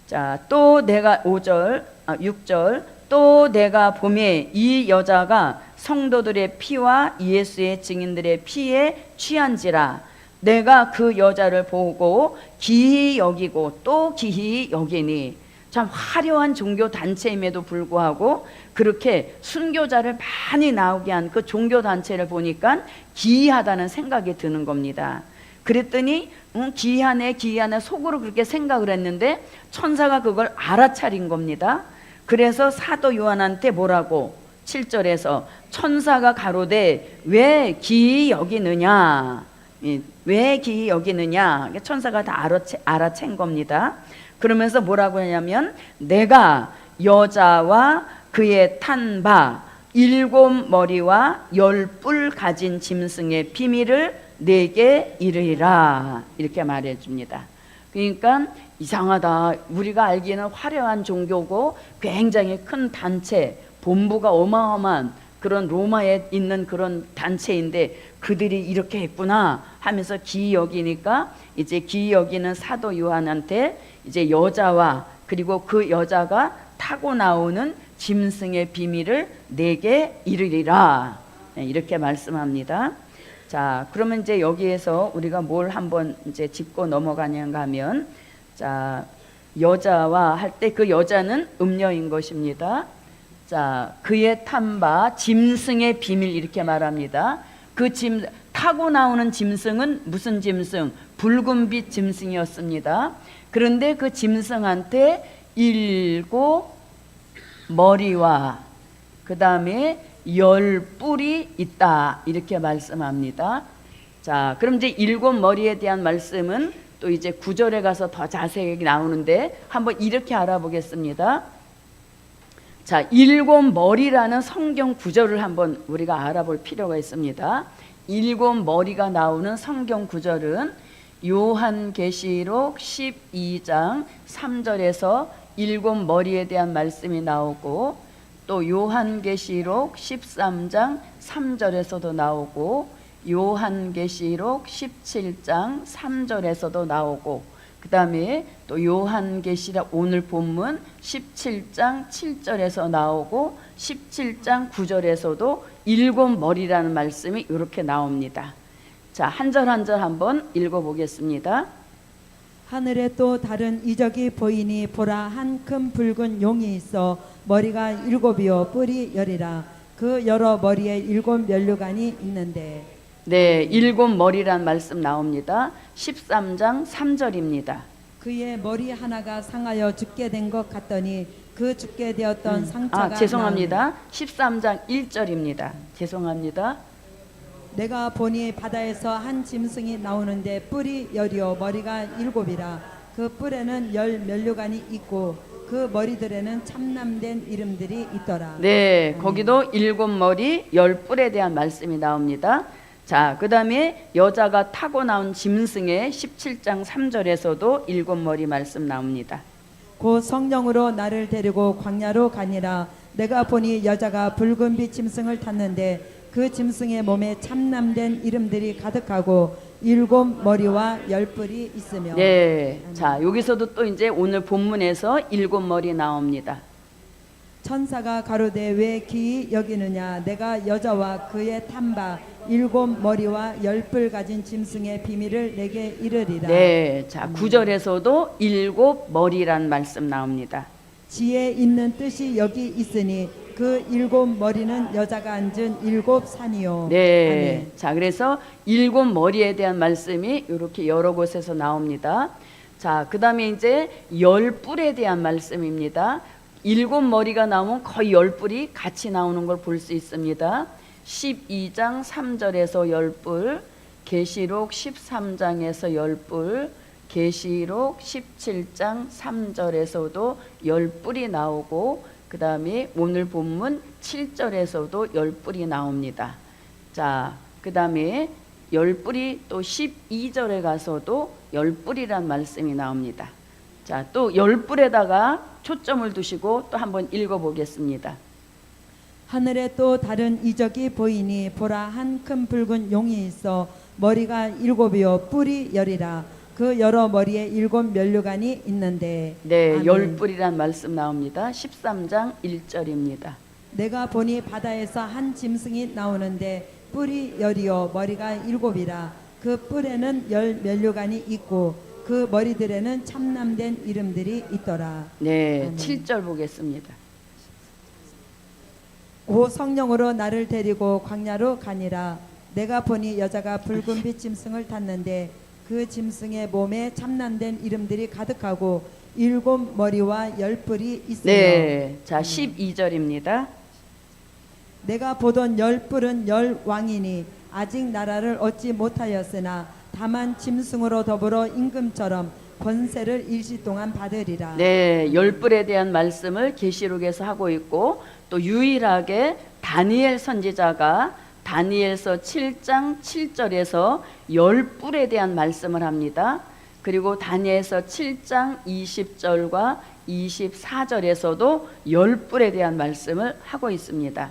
Speaker 1: 자, 또 내가 6절 또 내가 보매 이 여자가 성도들의 피와 예수의 증인들의 피에 취한지라. 내가 그 여자를 보고 기히 여기고 또 기히 여기니. 참 화려한 종교 단체임에도 불구하고 그렇게 순교자를 많이 나오게 한 그 종교 단체를 보니까 기이하다는 생각이 드는 겁니다. 그랬더니 기이하네 속으로 그렇게 생각을 했는데 천사가 그걸 알아차린 겁니다. 그래서 사도 요한한테 뭐라고 7절에서 천사가 가로되 왜 기이 여기느냐, 왜 기이 여기느냐, 천사가 다 알아챈 겁니다. 그러면서 뭐라고 하냐면 내가 여자와 그의 탄 바 7 머리와 10뿔 가진 짐승의 비밀을 내게 이르리라 이렇게 말해줍니다. 그러니까 이상하다. 우리가 알기에는 화려한 종교고 굉장히 큰 단체, 본부가 어마어마한 그런 로마에 있는 그런 단체인데 그들이 이렇게 했구나 하면서 기이 여기니까 이제 기이 여기는 사도 요한한테 이제 여자와 그리고 그 여자가 타고 나오는 짐승의 비밀을 내게 이르리라 이렇게 말씀합니다. 자, 그러면 이제 여기에서 우리가 뭘 한번 이제 짚고 넘어가는가 하면, 자, 여자와 할 때 그 여자는 음녀인 것입니다. 자, 그의 탄바 짐승의 비밀 이렇게 말합니다. 그 타고 나오는 짐승은 무슨 짐승? 붉은빛 짐승이었습니다. 그런데 그 짐승한테 7 머리와 그 다음에 10뿔이 있다 이렇게 말씀합니다. 자, 그럼 이제 7 머리에 대한 말씀은 또 이제 9절에 가서 더 자세하게 나오는데 한번 이렇게 알아보겠습니다. 자, 일곱 머리라는 성경 구절을 한번 우리가 알아볼 필요가 있습니다. 일곱 머리가 나오는 성경 구절은 요한계시록 12장 3절에서 일곱 머리에 대한 말씀이 나오고, 또 요한계시록 13장 3절에서도 나오고, 요한계시록 17장 3절에서도 나오고, 그 다음에 또 요한계시록 오늘 본문 17장 7절에서 나오고 17장 9절에서도 일곱 머리라는 말씀이 이렇게 나옵니다. 자, 한 절 한 절 한번 읽어보겠습니다.
Speaker 2: 하늘에 또 다른 이적이 보이니 보라, 한 큰 붉은 용이 있어 머리가 일곱이요 뿔이 열이라. 그 여러 머리에 일곱 면류관이 있는데.
Speaker 1: 네, 일곱 머리란 말씀 나옵니다. 13장 3절입니다.
Speaker 2: 그의 머리 하나가 상하여 죽게 된 것 같더니 그 죽게 되었던 상처가
Speaker 1: 죄송합니다. 13장 1절입니다. 죄송합니다.
Speaker 2: 내가 보니 바다에서 한 짐승이 나오는데 뿔이 열이요 머리가 일곱이라. 그 뿔에는 열 면류관이 있고 그 머리들에는 참남된 이름들이 있더라.
Speaker 1: 네, 거기도 일곱 머리 열 뿔에 대한 말씀이 나옵니다. 자, 그 다음에 여자가 타고 나온 짐승의 17장 3절에서도 일곱 머리 말씀 나옵니다.
Speaker 2: 곧 성령으로 나를 데리고 광야로 가니라. 내가 보니 여자가 붉은 빛 짐승을 탔는데 그 짐승의 몸에 참남된 이름들이 가득하고 일곱 머리와 열 뿔이 있으며.
Speaker 1: 네, 자, 여기서도 또 이제 오늘 본문에서 일곱 머리 나옵니다.
Speaker 2: 천사가 가로되 왜 기이 여기느냐. 내가 여자와 그의 탐바 일곱 머리와 열 뿔 가진 짐승의 비밀을 내게 이르리라.
Speaker 1: 네, 자, 9절에서도 일곱 머리란 말씀 나옵니다.
Speaker 2: 지혜 있는 뜻이 여기 있으니 그 일곱 머리는 여자가 앉은 일곱 산이요.
Speaker 1: 네,
Speaker 2: 아멘.
Speaker 1: 자, 그래서 일곱 머리에 대한 말씀이 이렇게 여러 곳에서 나옵니다. 자, 그 다음에 이제 열 뿔에 대한 말씀입니다. 일곱 머리가 나오면 거의 열 뿔이 같이 나오는 걸 볼 수 있습니다. 12장 3절에서 열 뿔, 계시록 13장에서 열 뿔, 계시록 17장 3절에서도 열 뿔이 나오고, 그 다음에 오늘 본문 7절에서도 열 뿔이 나옵니다. 자, 그 다음에 열 뿔이 또 12절에 가서도 열 뿔이란 말씀이 나옵니다. 자, 또 열 뿔에다가 초점을 두시고 또 한번 읽어보겠습니다.
Speaker 2: 하늘에 또 다른 이적이 보이니 보라, 한 큰 붉은 용이 있어 머리가 일곱이요 뿔이 열이라. 그 여러 머리에 일곱 면류관이 있는데.
Speaker 1: 네,
Speaker 2: 아멘.
Speaker 1: 열 뿔이란 말씀 나옵니다. 13장 1절입니다.
Speaker 2: 내가 보니 바다에서 한 짐승이 나오는데 뿔이 열이요 머리가 일곱이라. 그 뿔에는 열 면류관이 있고 그 머리들에는 참남된 이름들이 있더라.
Speaker 1: 네,
Speaker 2: 아멘.
Speaker 1: 7절 보겠습니다.
Speaker 2: 오 성령으로 나를 데리고 광야로 가니라. 내가 보니 여자가 붉은 빛 짐승을 탔는데 그 짐승의 몸에 참남된 이름들이 가득하고 일곱 머리와 열 뿔이 있으며.
Speaker 1: 네, 자, 12절입니다.
Speaker 2: 내가 보던 열 뿔은 열 왕이니 아직 나라를 얻지 못하였으나 다만 짐승으로 더불어 임금처럼 권세를 일시 동안 받으리라.
Speaker 1: 네, 열 뿔에 대한 말씀을 계시록에서 하고 있고, 또 유일하게 다니엘 선지자가 다니엘서 7장 7절에서 열 뿔에 대한 말씀을 합니다. 그리고 다니엘서 7장 20절과 24절에서도 열 뿔에 대한 말씀을 하고 있습니다.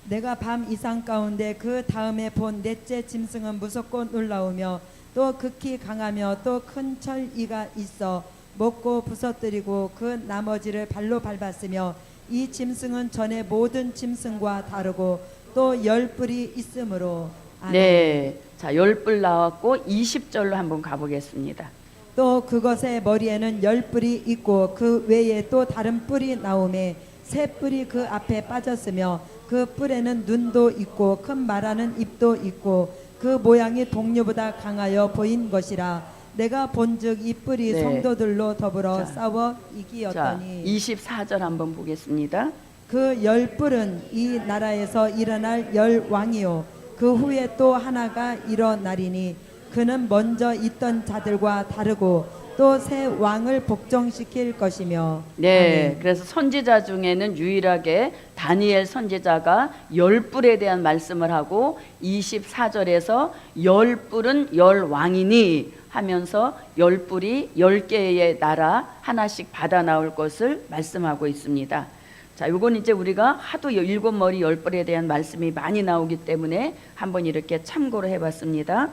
Speaker 2: 내가 밤 이상 가운데 그 다음에 본 넷째 짐승은 무섭고 놀라우며 또 극히 강하며 또 큰 철이가 있어 먹고 부서뜨리고 그 나머지를 발로 밟았으며 이 짐승은 전에 모든 짐승과 다르고 또 열 뿔이 있으므로. 아멘.
Speaker 1: 네, 자, 열 뿔 나왔고 20절로 한번 가보겠습니다.
Speaker 2: 또 그것의 머리에는 열 뿔이 있고 그 외에 또 다른 뿔이 나오매 새 뿔이 그 앞에 빠졌으며 그 뿔에는 눈도 있고 큰 말하는 입도 있고 그 모양이 동류보다 강하여 보인 것이라. 내가 본즉 이 뿔이
Speaker 1: 네.
Speaker 2: 성도들로 더불어
Speaker 1: 자,
Speaker 2: 싸워
Speaker 1: 자,
Speaker 2: 이기었더니
Speaker 1: 24절 한번 보겠습니다.
Speaker 2: 그 열 뿔은 이 나라에서 일어날 열 왕이요 그 후에 또 하나가 일어나리니 그는 먼저 있던 자들과 다르고 또 새 왕을 복종시킬 것이며.
Speaker 1: 네,
Speaker 2: 아멘.
Speaker 1: 그래서 선지자 중에는 유일하게 다니엘 선지자가 열뿔에 대한 말씀을 하고 24절에서 열뿔은 열왕이니 하면서 열뿔이 10개의 나라 하나씩 받아 나올 것을 말씀하고 있습니다. 자, 요건 이제 우리가 하도 7머리 10뿔에 대한 말씀이 많이 나오기 때문에 한번 이렇게 참고를 해봤습니다.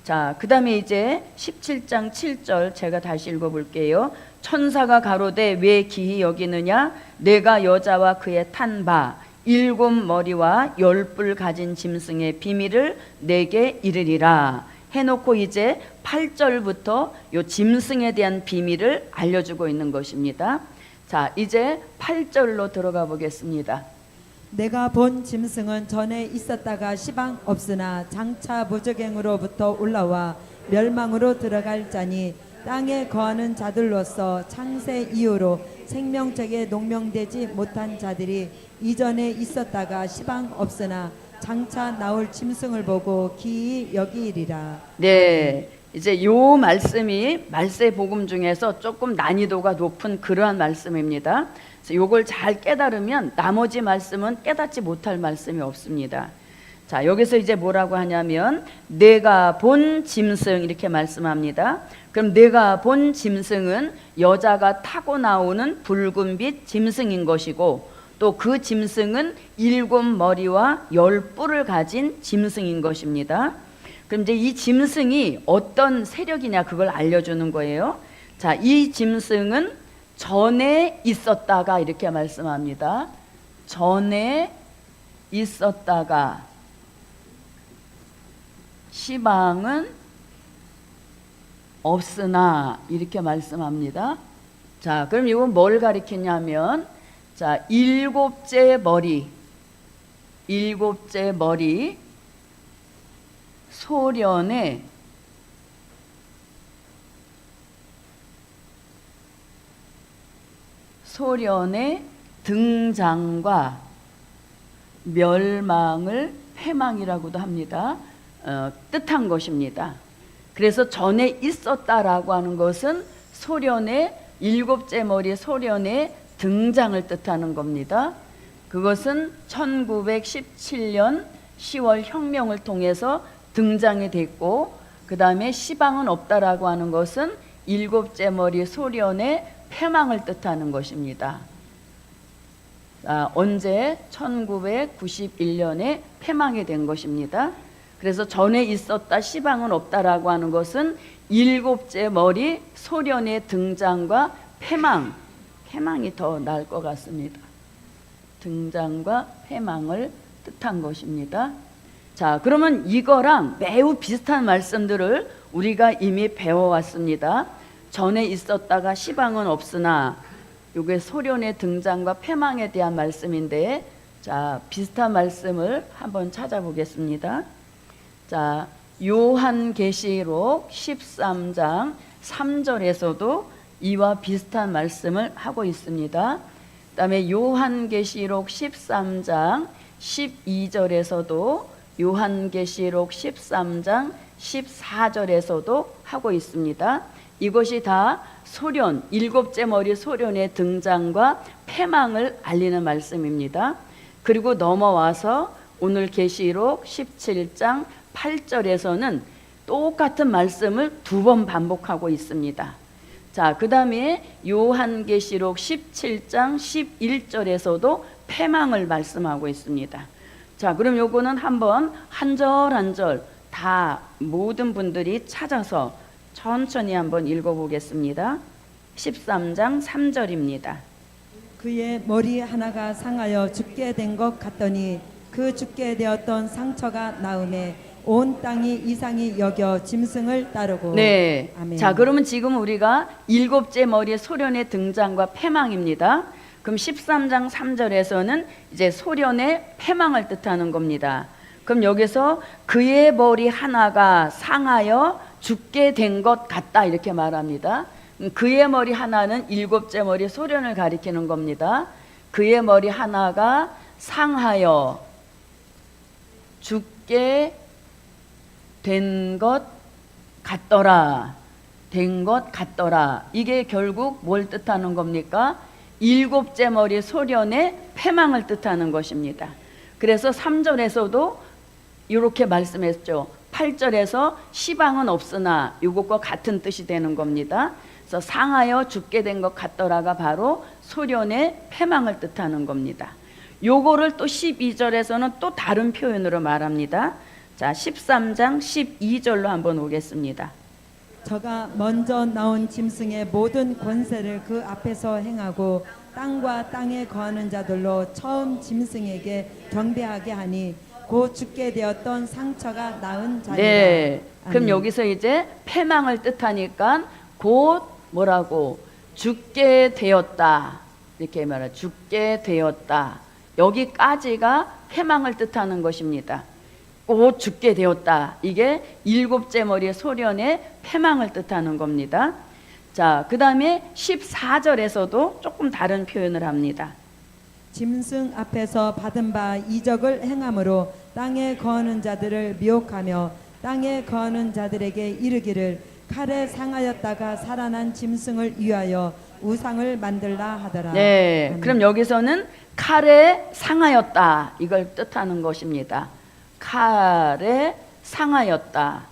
Speaker 1: 자, 그 다음에 이제 17장 7절 제가 다시 읽어볼게요. 천사가 가로되 왜 기히 여기느냐? 내가 여자와 그의 탄 바 7머리와 10뿔 가진 짐승의 비밀을 내게 이르리라 해놓고 이제 8절부터 요 짐승에 대한 비밀을 알려주고 있는 것입니다. 자, 이제 8절로 들어가 보겠습니다.
Speaker 2: 내가 본 짐승은 전에 있었다가 시방 없으나 장차 무적행으로부터 올라와 멸망으로 들어갈 자니 땅에 거하는 자들로서 창세 이후로 생명책에 농명되지 못한 자들이 이전에 있었다가 시방 없으나 장차 나올 짐승을 보고 기이 여기리라.
Speaker 1: 네, 이제 요 말씀이 말세복음 중에서 조금 난이도가 높은 그러한 말씀입니다. 그래서 요걸 잘 깨달으면 나머지 말씀은 깨닫지 못할 말씀이 없습니다. 자, 여기서 이제 뭐라고 하냐면 내가 본 짐승 이렇게 말씀합니다. 그럼 내가 본 짐승은 여자가 타고 나오는 붉은빛 짐승인 것이고 또 그 짐승은 7머리와 10뿔을 가진 짐승인 것입니다. 그럼 이제 이 짐승이 어떤 세력이냐 그걸 알려주는 거예요. 자, 이 짐승은 전에 있었다가 이렇게 말씀합니다. 전에 있었다가 시방은 없으나 이렇게 말씀합니다. 자, 그럼 이건 뭘 가리키냐면 자, 7째 머리 소련의 등장과 멸망을 패망이라고도 합니다. 뜻한 것입니다. 그래서 전에 있었다라고 하는 것은 소련의 7째 머리 소련의 등장을 뜻하는 겁니다. 그것은 1917년 10월 혁명을 통해서 등장이 됐고 그 다음에 시방은 없다라고 하는 것은 7째 머리 소련의 패망을 뜻하는 것입니다. 언제? 1991년에 패망이 된 것입니다. 그래서 전에 있었다 시방은 없다라고 하는 것은 7째 머리 소련의 등장과 패망이 더 나을 것 같습니다. 등장과 패망을 뜻한 것입니다. 자, 그러면 이거랑 매우 비슷한 말씀들을 우리가 이미 배워왔습니다. 전에 있었다가 시방은 없으나 이게 소련의 등장과 패망에 대한 말씀인데 자, 비슷한 말씀을 한번 찾아보겠습니다. 자, 요한계시록 13장 3절에서도 이와 비슷한 말씀을 하고 있습니다. 그 다음에 요한계시록 13장 12절에서도 요한계시록 13장 14절에서도 하고 있습니다. 이것이 다 소련, 7째 머리 소련의 등장과 패망을 알리는 말씀입니다. 그리고 넘어와서 오늘 계시록 17장 8절에서는 똑같은 말씀을 2번 반복하고 있습니다. 자, 그 다음에 요한계시록 17장 11절에서도 패망을 말씀하고 있습니다. 자, 그럼 요거는 한번 한 절 한 절 다 모든 분들이 찾아서 천천히 한번 읽어보겠습니다. 13장 3절입니다.
Speaker 2: 그의 머리 하나가 상하여 죽게 된 것 같더니 그 죽게 되었던 상처가 나음에 온 땅이 이상히 여겨 짐승을 따르고.
Speaker 1: 네.
Speaker 2: 아멘.
Speaker 1: 자, 그러면 지금 우리가 7째 머리의 소련의 등장과 패망입니다. 그럼 13장 3절에서는 이제 소련의 패망을 뜻하는 겁니다. 그럼 여기서 그의 머리 하나가 상하여 죽게 된 것 같다 이렇게 말합니다. 그의 머리 하나는 7째 머리 소련을 가리키는 겁니다. 그의 머리 하나가 상하여 죽게 된 것 같더라. 된 것 같더라. 이게 결국 뭘 뜻하는 겁니까? 일곱째 머리 소련의 패망을 뜻하는 것입니다. 그래서 3절에서도 이렇게 말씀했죠. 8절에서 시방은 없으나 이것과 같은 뜻이 되는 겁니다. 그래서 상하여 죽게 된 것 같더라가 바로 소련의 패망을 뜻하는 겁니다. 요거를 또 12절에서는 또 다른 표현으로 말합니다. 자, 13장 12절로 한번 오겠습니다.
Speaker 2: 저가 먼저 나온 짐승의 모든 권세를 그 앞에서 행하고 땅과 땅에 거하는 자들로 처음 짐승에게 경배하게 하니 곧 죽게 되었던 상처가 나은 자니라.
Speaker 1: 네. 그럼
Speaker 2: 아멘.
Speaker 1: 여기서 이제 패망을 뜻하니까 곧 뭐라고? 죽게 되었다. 이렇게 말해. 죽게 되었다. 여기까지가 패망을 뜻하는 것입니다. 곧 죽게 되었다. 이게 일곱째 머리 소련의 패망을 뜻하는 겁니다. 자, 그 다음에 14절에서도 조금 다른 표현을 합니다.
Speaker 2: 짐승 앞에서 받은 바 이적을 행함으로 땅에 거하는 자들을 미혹하며 땅에 거하는 자들에게 이르기를 칼에 상하였다가 살아난 짐승을 위하여 우상을 만들라 하더라.
Speaker 1: 네,
Speaker 2: 아멘.
Speaker 1: 그럼 여기서는 칼에 상하였다. 이걸 뜻하는 것입니다. 칼에 상하였다.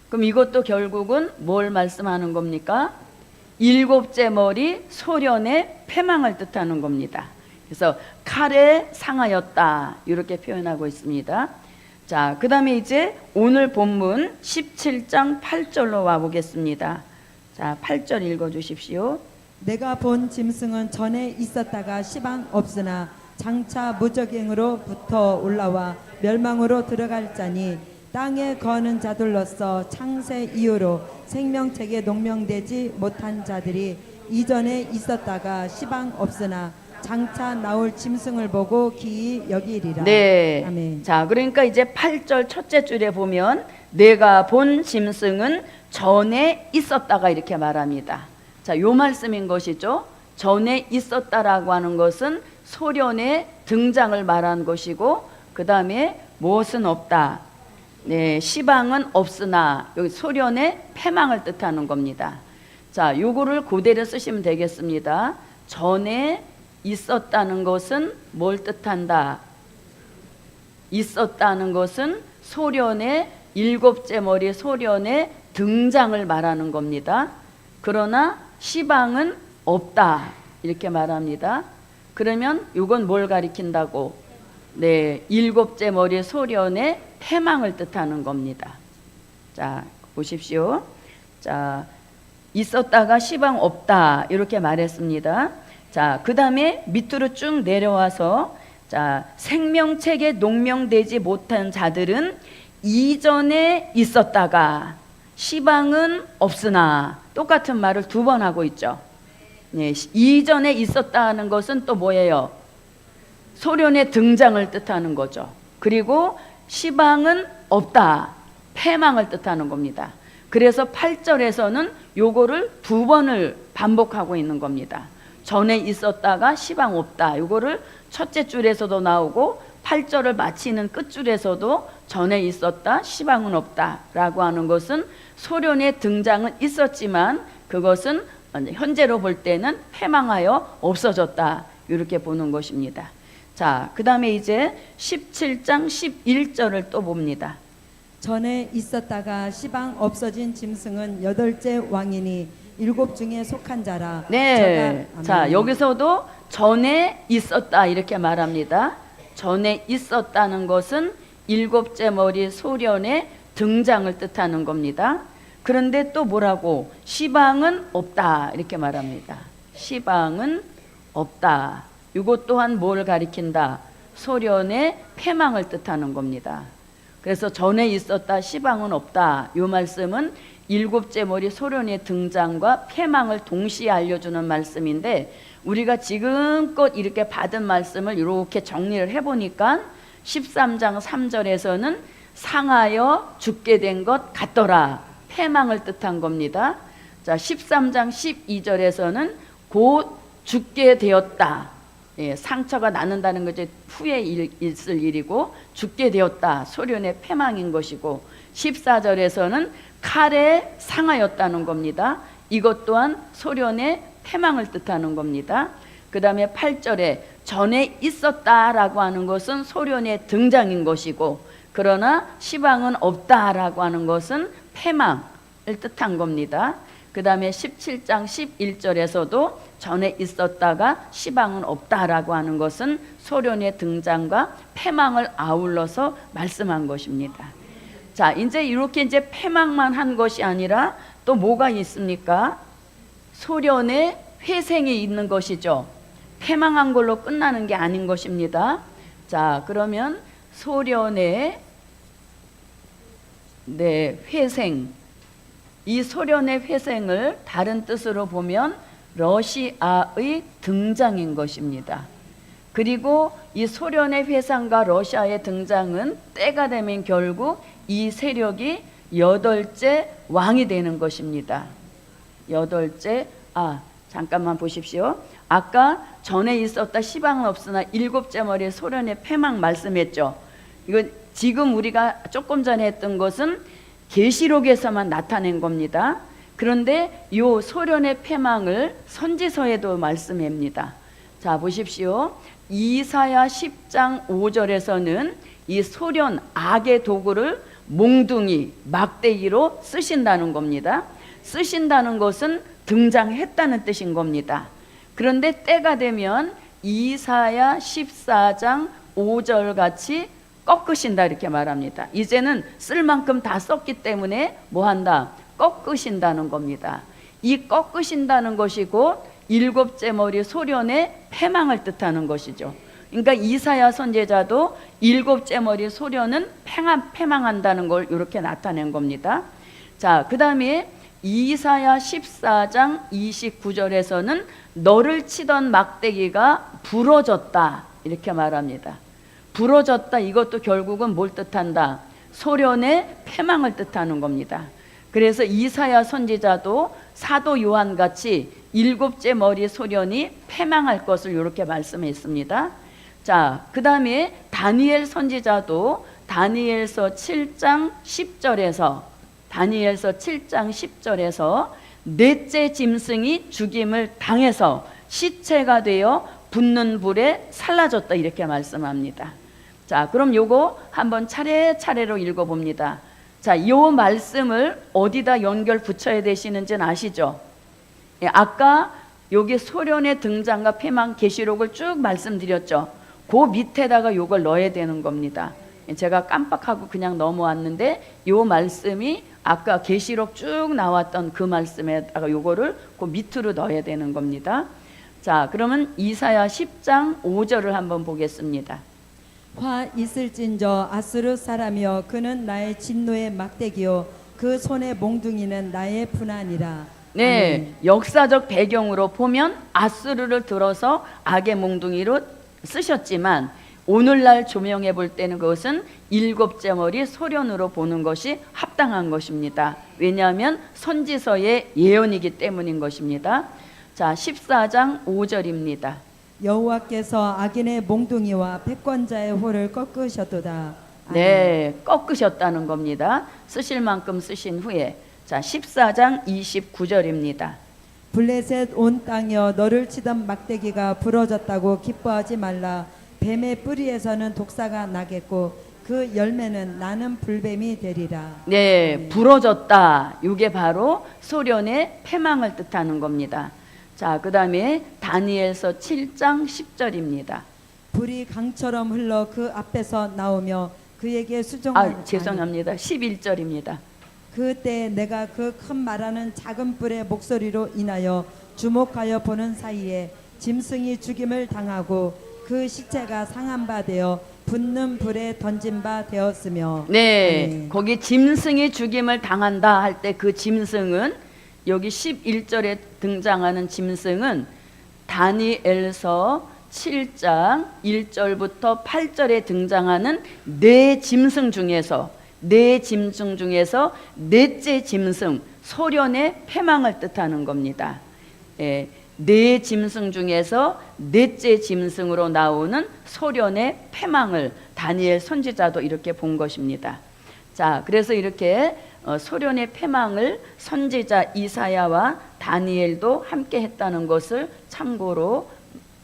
Speaker 1: 그럼 이것도 결국은 뭘 말씀하는 겁니까? 일곱째 머리 소련의 패망을 뜻하는 겁니다. 그래서 칼에 상하였다 이렇게 표현하고 있습니다. 자, 그 다음에 이제 오늘 본문 17장 8절로 와보겠습니다. 자, 8절 읽어주십시오.
Speaker 2: 내가 본 짐승은 전에 있었다가 시방 없으나 장차 무적행으로부터 올라와 멸망으로 들어갈 자니 땅에 거하는 자들로서 창세 이후로 생명책에 농명되지 못한 자들이 이전에 있었다가 시방 없으나 장차 나올 짐승을 보고 기이 여기리라.
Speaker 1: 네.
Speaker 2: 아멘.
Speaker 1: 자, 그러니까 이제 8절 첫째 줄에 보면 내가 본 짐승은 전에 있었다가 이렇게 말합니다. 자, 요 말씀인 것이죠. 전에 있었다라고 하는 것은 소련의 등장을 말한 것이고, 그 다음에 무엇은 없다. 네, 시방은 없으나 여기 소련의 패망을 뜻하는 겁니다. 자, 요거를 그대로 쓰시면 되겠습니다. 전에 있었다는 것은 뭘 뜻한다? 있었다는 것은 소련의 일곱째 머리 소련의 등장을 말하는 겁니다. 그러나 시방은 없다 이렇게 말합니다. 그러면 이건 뭘 가리킨다고? 네, 일곱째 머리 소련의 패망을 뜻하는 겁니다. 자, 보십시오. 자, 있었다가 시방 없다 이렇게 말했습니다. 자, 그 다음에 밑으로 쭉 내려와서 자, 생명책에 농명되지 못한 자들은 이전에 있었다가 시방은 없으나 똑같은 말을 두 번 하고 있죠. 네, 이전에 있었다는 것은 또 뭐예요? 소련의 등장을 뜻하는 거죠. 그리고 시방은 없다, 패망을 뜻하는 겁니다. 그래서 8절에서는 요거를 두 번을 반복하고 있는 겁니다. 전에 있었다가 시방 없다. 요거를 첫째 줄에서도 나오고 8절을 마치는 끝줄에서도 전에 있었다, 시방은 없다 라고 하는 것은 소련의 등장은 있었지만 그것은 현재로 볼 때는 패망하여 없어졌다 이렇게 보는 것입니다. 자, 그 다음에 이제 17장 11절을 또 봅니다.
Speaker 2: 전에 있었다가 시방 없어진 짐승은 여덟째 왕이니 일곱 중에 속한 자라.
Speaker 1: 네,
Speaker 2: 저가,
Speaker 1: 자,
Speaker 2: 아멘.
Speaker 1: 여기서도 전에 있었다 이렇게 말합니다. 전에 있었다는 것은 일곱째 머리 소련의 등장을 뜻하는 겁니다. 그런데 또 뭐라고? 시방은 없다 이렇게 말합니다. 시방은 없다. 이것 또한 뭘 가리킨다? 소련의 패망을 뜻하는 겁니다. 그래서 전에 있었다, 시방은 없다. 이 말씀은 일곱째 머리 소련의 등장과 패망을 동시에 알려주는 말씀인데 우리가 지금껏 이렇게 받은 말씀을 이렇게 정리를 해보니까 13장 3절에서는 상하여 죽게 된 것 같더라. 패망을 뜻한 겁니다. 자, 13장 12절에서는 곧 죽게 되었다. 예, 상처가 나는다는 것이 후에 있을 일이고 죽게 되었다. 소련의 패망인 것이고 14절에서는 칼에 상하였다는 겁니다. 이것 또한 소련의 패망을 뜻하는 겁니다. 그 다음에 8절에 전에 있었다라고 하는 것은 소련의 등장인 것이고, 그러나 시방은 없다라고 하는 것은 패망을 뜻한 겁니다. 그 다음에 17장 11절에서도 전에 있었다가 시방은 없다라고 하는 것은 소련의 등장과 패망을 아울러서 말씀한 것입니다. 자, 이제 이렇게 이제 패망만 한 것이 아니라 또 뭐가 있습니까? 소련의 회생이 있는 것이죠. 패망한 걸로 끝나는 게 아닌 것입니다. 자, 그러면 소련의 회생, 이 소련의 회생을 다른 뜻으로 보면 러시아의 등장인 것입니다. 그리고 이 소련의 회상과 러시아의 등장은 때가 되면 결국 이 세력이 8째 왕이 되는 것입니다. 8째, 잠깐만 보십시오. 아까 전에 있었다 시방은 없으나 7째 머리 소련의 패망 말씀했죠. 이건 지금 우리가 조금 전에 했던 것은 계시록에서만 나타낸 겁니다. 그런데 이 소련의 패망을 선지서에도 말씀합니다. 자, 보십시오. 이사야 10장 5절에서는 이 소련 악의 도구를 몽둥이, 막대기로 쓰신다는 겁니다. 쓰신다는 것은 등장했다는 뜻인 겁니다. 그런데 때가 되면 이사야 14장 5절 같이 꺾으신다 이렇게 말합니다. 이제는 쓸 만큼 다 썼기 때문에 뭐 한다? 꺾으신다는 겁니다. 이 꺾으신다는 것이 곧 7째 머리 소련의 패망을 뜻하는 것이죠. 그러니까 이사야 선지자도 7째 머리 소련은 패망한다는 걸 이렇게 나타낸 겁니다. 자, 그 다음에 이사야 14장 29절에서는 너를 치던 막대기가 부러졌다 이렇게 말합니다. 부러졌다, 이것도 결국은 뭘 뜻한다? 소련의 패망을 뜻하는 겁니다. 그래서 이사야 선지자도 사도 요한같이 7째 머리 소련이 패망할 것을 이렇게 말씀했습니다. 자, 그 다음에 다니엘 선지자도 다니엘서 7장 10절에서 넷째 짐승이 죽임을 당해서 시체가 되어 붙는 불에 살라졌다 이렇게 말씀합니다. 자, 그럼 요거 한번 차례차례로 읽어봅니다. 자, 요 말씀을 어디다 연결 붙여야 되시는지는 아시죠? 예, 아까 여기 소련의 등장과 패망 계시록을 쭉 말씀드렸죠. 그 밑에다가 요걸 넣어야 되는 겁니다. 제가 깜빡하고 그냥 넘어왔는데 요 말씀이 아까 계시록 쭉 나왔던 그 말씀에다가 요거를 그 밑으로 넣어야 되는 겁니다. 자, 그러면 이사야 10장 5절을 한번 보겠습니다.
Speaker 2: 화 있을진저 아스르 사람이여 그는 나의 진노의 막대기요 그 손의 몽둥이는 나의 분하니라.
Speaker 1: 네,
Speaker 2: 아멘.
Speaker 1: 역사적 배경으로 보면 아스르를 들어서 악의 몽둥이로 쓰셨지만 오늘날 조명해 볼 때는 그것은 7째 머리 소련으로 보는 것이 합당한 것입니다. 왜냐하면 선지서의 예언이기 때문인 것입니다. 자, 14장 5절입니다.
Speaker 2: 여호와께서 악인의 몽둥이와 패권자의 홀을 꺾으셨도다. 아멘.
Speaker 1: 네, 꺾으셨다는 겁니다. 쓰실 만큼 쓰신 후에. 자, 14장 29절입니다.
Speaker 2: 블레셋 온 땅이여 너를 치던 막대기가 부러졌다고 기뻐하지 말라. 뱀의 뿌리에서는 독사가 나겠고 그 열매는 나는 불뱀이 되리라.
Speaker 1: 네, 부러졌다. 이게 바로 소련의 패망을 뜻하는 겁니다. 자, 그 다음에 다니엘서 7장 10절입니다.
Speaker 2: 불이 강처럼 흘러 그 앞에서 나오며 그에게 수종한
Speaker 1: 죄송합니다. 11절입니다.
Speaker 2: 그때 내가 그 큰 말하는 작은 뿔의 목소리로 인하여 주목하여 보는 사이에 짐승이 죽임을 당하고 그 시체가 상한 바 되어 붙는 불에 던진 바 되었으며.
Speaker 1: 네, 거기 짐승이 죽임을 당한다 할 때 그 짐승은 여기 11절에 등장하는 짐승은 다니엘서 7장 1절부터 8절에 등장하는 네 짐승 중에서 넷째 짐승, 소련의 패망을 뜻하는 겁니다. 예, 네 짐승 중에서 넷째 짐승으로 나오는 소련의 패망을 다니엘 선지자도 이렇게 본 것입니다. 자, 그래서 이렇게 소련의 패망을 선지자 이사야와 다니엘도 함께 했다는 것을 참고로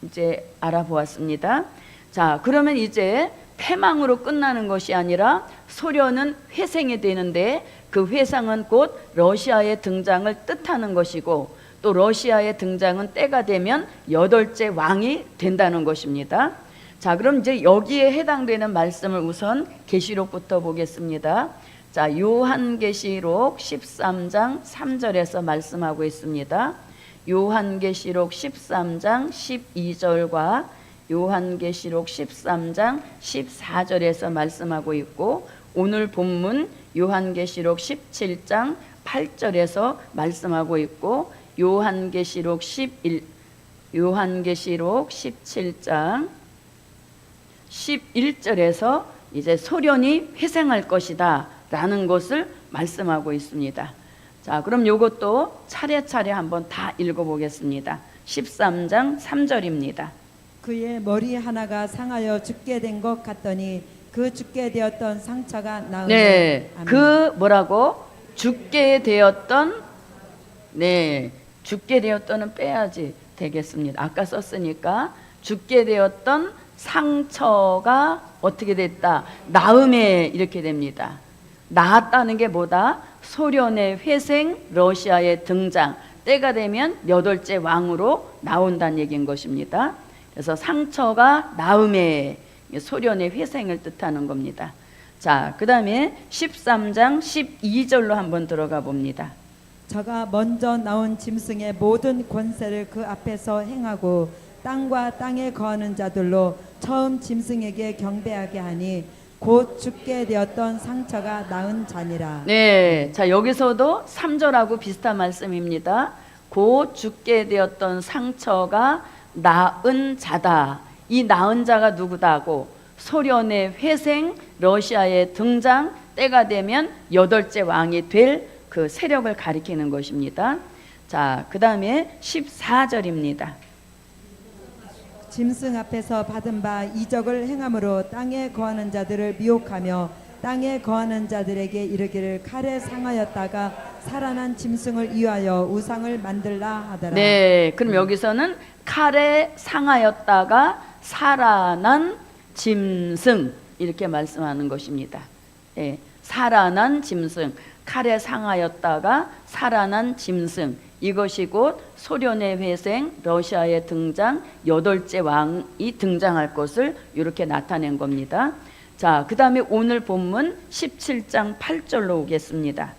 Speaker 1: 이제 알아보았습니다. 자, 그러면 이제 패망으로 끝나는 것이 아니라 소련은 회생이 되는데 그 회상은 곧 러시아의 등장을 뜻하는 것이고 또 러시아의 등장은 때가 되면 8째 왕이 된다는 것입니다. 자, 그럼 이제 여기에 해당되는 말씀을 우선 계시록부터 보겠습니다. 자, 요한계시록 13장 3절에서 말씀하고 있습니다. 요한계시록 13장 12절과 요한계시록 13장 14절에서 말씀하고 있고 오늘 본문 요한계시록 17장 8절에서 말씀하고 있고 요한계시록 17장 11절에서 이제 소련이 회생할 것이다 라는 것을 말씀하고 있습니다. 자, 그럼 이것도 차례차례 한번 다 읽어보겠습니다. 13장 3절입니다.
Speaker 2: 그의 머리 하나가 상하여 죽게 된 것 같더니 그 죽게 되었던 상처가 나으니
Speaker 1: 네,
Speaker 2: 아멘.
Speaker 1: 그 뭐라고? 죽게 되었던 죽게 되었던은 빼야지 되겠습니다. 아까 썼으니까 죽게 되었던 상처가 어떻게 됐다? 나음에 이렇게 됩니다. 나았다는 게 뭐다? 소련의 회생, 러시아의 등장, 때가 되면 8째 왕으로 나온다는 얘기인 것입니다. 그래서 상처가 나음에 소련의 회생을 뜻하는 겁니다. 자, 그 다음에 13장 12절로 한번 들어가 봅니다.
Speaker 2: 저가 먼저 나온 짐승의 모든 권세를 그 앞에서 행하고 땅과 땅에 거하는 자들로 처음 짐승에게 경배하게 하니 곧 죽게 되었던 상처가 나은 자니라.
Speaker 1: 네, 자 여기서도 3절하고 비슷한 말씀입니다. 곧 죽게 되었던 상처가 나은 자다. 이 나은 자가 누구다고? 소련의 회생, 러시아의 등장, 때가 되면 8째 왕이 될 그 세력을 가리키는 것입니다. 자, 그 다음에 14절입니다.
Speaker 2: 짐승 앞에서 받은 바 이적을 행함으로 땅에 거하는 자들을 미혹하며 땅에 거하는 자들에게 이르기를 칼에 상하였다가 살아난 짐승을 위하여 우상을 만들라 하더라.
Speaker 1: 네, 그럼 여기서는 칼에 상하였다가 살아난 짐승 이렇게 말씀하는 것입니다. 네, 살아난 짐승, 칼에 상하였다가 살아난 짐승, 이것이 곧 소련의 회생, 러시아의 등장, 8째 왕이 등장할 것을 이렇게 나타낸 겁니다. 자, 그 다음에 오늘 본문 17장 8절로 오겠습니다.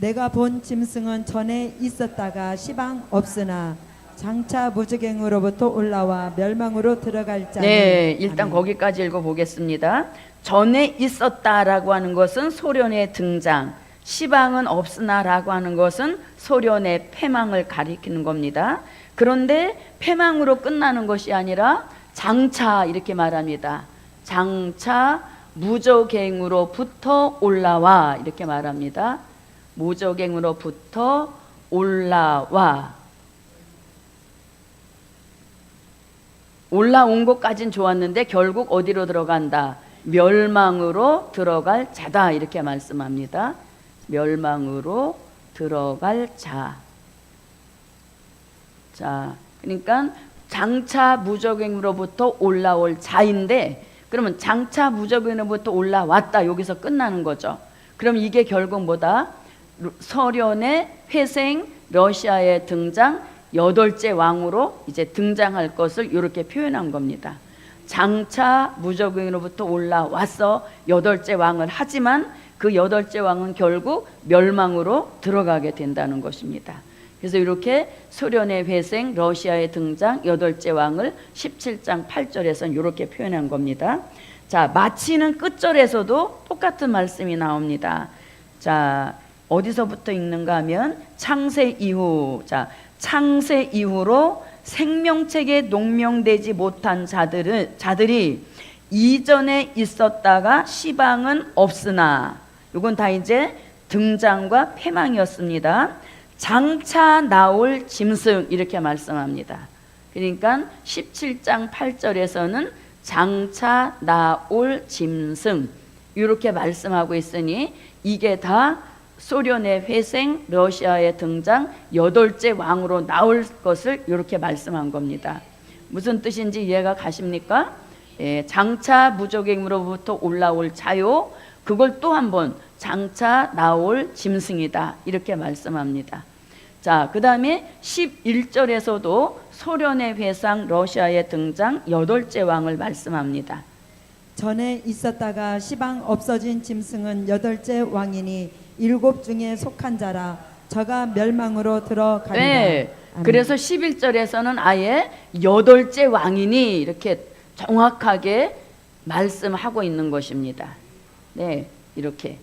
Speaker 2: 내가 본 짐승은 전에 있었다가 시방 없으나 장차 무지갱으로부터 올라와 멸망으로 들어갈 자니.
Speaker 1: 네, 일단
Speaker 2: 아멘.
Speaker 1: 거기까지 읽어보겠습니다. 전에 있었다라고 하는 것은 소련의 등장, 시방은 없으나라고 하는 것은 소련의 패망을 가리키는 겁니다. 그런데 패망으로 끝나는 것이 아니라 장차 이렇게 말합니다. 장차 무저갱으로부터 올라와 이렇게 말합니다. 무저갱으로부터 올라와. 올라온 것까진 좋았는데 결국 어디로 들어간다? 멸망으로 들어갈 자다 이렇게 말씀합니다. 멸망으로 들어갈 자. 자, 그러니까 장차 무저갱으로부터 올라올 자인데 그러면 장차 무저갱으로부터 올라왔다 여기서 끝나는 거죠. 그럼 이게 결국 뭐다? 소련의 회생, 러시아의 등장, 8째 왕으로 이제 등장할 것을 이렇게 표현한 겁니다. 장차 무저갱으로부터 올라와서 8째 왕을 하지만 그 8째 왕은 결국 멸망으로 들어가게 된다는 것입니다. 그래서 이렇게 소련의 회생, 러시아의 등장, 8째 왕을 17장 8절에서는 이렇게 표현한 겁니다. 자, 마치는 끝절에서도 똑같은 말씀이 나옵니다. 자, 어디서부터 읽는가 하면 창세 이후, 자, 창세 이후로 생명책에 농명되지 못한 자들이 이전에 있었다가 시방은 없으나, 이건 다 이제 등장과 패망이었습니다. 장차 나올 짐승 이렇게 말씀합니다. 그러니까 17장 8절에서는 장차 나올 짐승 이렇게 말씀하고 있으니 이게 다 소련의 회생, 러시아의 등장, 8째 왕으로 나올 것을 이렇게 말씀한 겁니다. 무슨 뜻인지 이해가 가십니까? 장차 무적행으로부터 올라올 자요, 그걸 또 한번 장차 나올 짐승이다 이렇게 말씀합니다. 자, 그 다음에 11절에서도 소련의 회상, 러시아의 등장, 8째 왕을 말씀합니다.
Speaker 2: 전에 있었다가 시방 없어진 짐승은 8째 왕이니 7 중에 속한 자라. 저가 멸망으로 들어가리라.
Speaker 1: 네,
Speaker 2: 아멘.
Speaker 1: 그래서 11절에서는 아예 8째 왕이니 이렇게 정확하게 말씀하고 있는 것입니다. 네, 이렇게.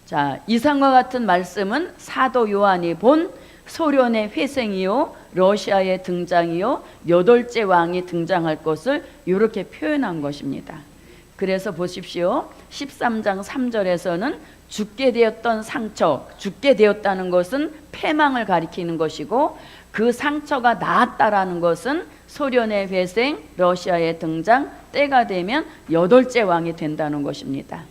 Speaker 1: 자, 이상과 같은 말씀은 사도 요한이 본 소련의 회생이요, 러시아의 등장이요, 8째 왕이 등장할 것을 이렇게 표현한 것입니다. 그래서 보십시오. 13장 3절에서는 죽게 되었던 상처, 죽게 되었다는 것은 패망을 가리키는 것이고, 그 상처가 나았다라는 것은 소련의 회생, 러시아의 등장, 때가 되면 8째 왕이 된다는 것입니다.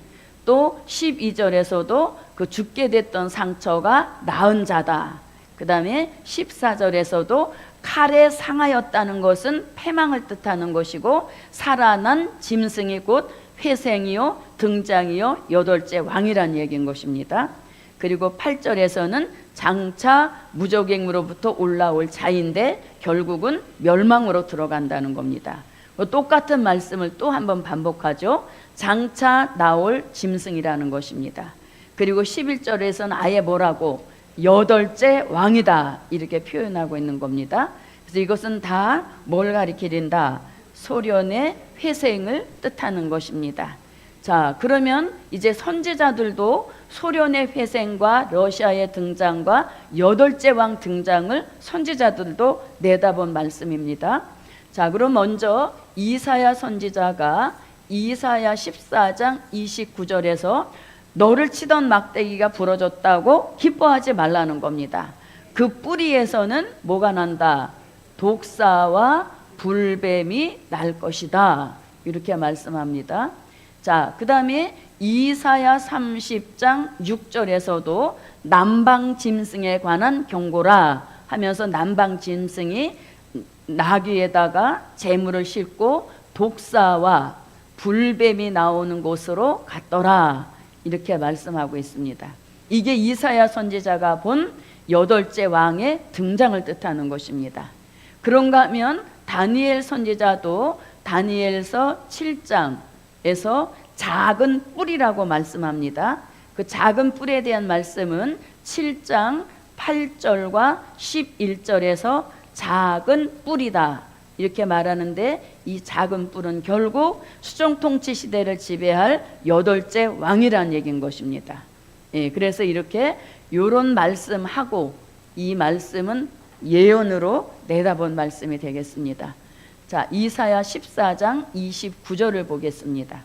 Speaker 1: 또 12절에서도 그 죽게 됐던 상처가 나은 자다. 그 다음에 14절에서도 칼에 상하였다는 것은 패망을 뜻하는 것이고, 살아난 짐승이 곧 회생이요, 등장이요, 8째 왕이란 얘기인 것입니다. 그리고 8절에서는 장차 무적행으로부터 올라올 자인데 결국은 멸망으로 들어간다는 겁니다. 똑같은 말씀을 또 한번 반복하죠. 장차 나올 짐승이라는 것입니다. 그리고 11절에서는 아예 뭐라고? 8째 왕이다 이렇게 표현하고 있는 겁니다. 그래서 이것은 다 뭘 가리키린다? 소련의 회생을 뜻하는 것입니다. 자, 그러면 이제 선지자들도 소련의 회생과 러시아의 등장과 8째 왕 등장을 선지자들도 내다본 말씀입니다. 자, 그럼 먼저 이사야 선지자가 이사야 14장 29절에서 너를 치던 막대기가 부러졌다고 기뻐하지 말라는 겁니다. 그 뿌리에서는 뭐가 난다? 독사와 불뱀이 날 것이다 이렇게 말씀합니다. 자, 그 다음에 이사야 30장 6절에서도 남방 짐승에 관한 경고라 하면서 남방 짐승이 나귀에다가 재물을 싣고 독사와 불뱀이 나오는 곳으로 갔더라 이렇게 말씀하고 있습니다. 이게 이사야 선지자가 본 8째 왕의 등장을 뜻하는 것입니다. 그런가 하면 다니엘 선지자도 다니엘서 7장에서 작은 뿔이라고 말씀합니다. 그 작은 뿔에 대한 말씀은 7장 8절과 11절에서 작은 뿔이다 이렇게 말하는데, 이 작은 뿔은 결국 수정통치 시대를 지배할 8째 왕이라는 얘기인 것입니다. 예, 그래서 이렇게 요런 말씀하고 이 말씀은 예언으로 내다본 말씀이 되겠습니다. 자, 이사야 14장 29절을 보겠습니다.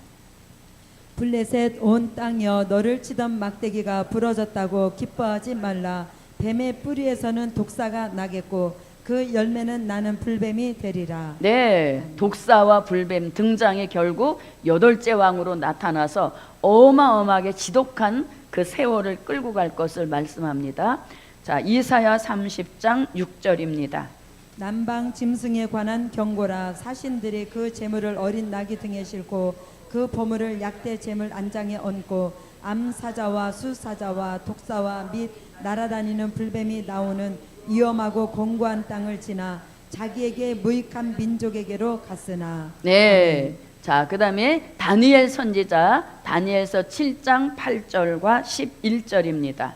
Speaker 2: 블레셋 온 땅이여 너를 치던 막대기가 부러졌다고 기뻐하지 말라. 뱀의 뿌리에서는 독사가 나겠고 그 열매는 나는 불뱀이 되리라.
Speaker 1: 네, 독사와 불뱀 등장이 결국 8째 왕으로 나타나서 어마어마하게 지독한 그 세월을 끌고 갈 것을 말씀합니다. 자, 이사야 30장 6절입니다.
Speaker 2: 남방 짐승에 관한 경고라. 사신들이 그 재물을 어린 나귀 등에 싣고 그 보물을 약대 재물 안장에 얹고 암사자와 수사자와 독사와 및 날아다니는 불뱀이 나오는 위험하고 공고한 땅을 지나 자기에게 무익한 민족에게로 갔으나.
Speaker 1: 네. 자, 그 다음에 다니엘 선지자 다니엘서 7장 8절과 11절입니다.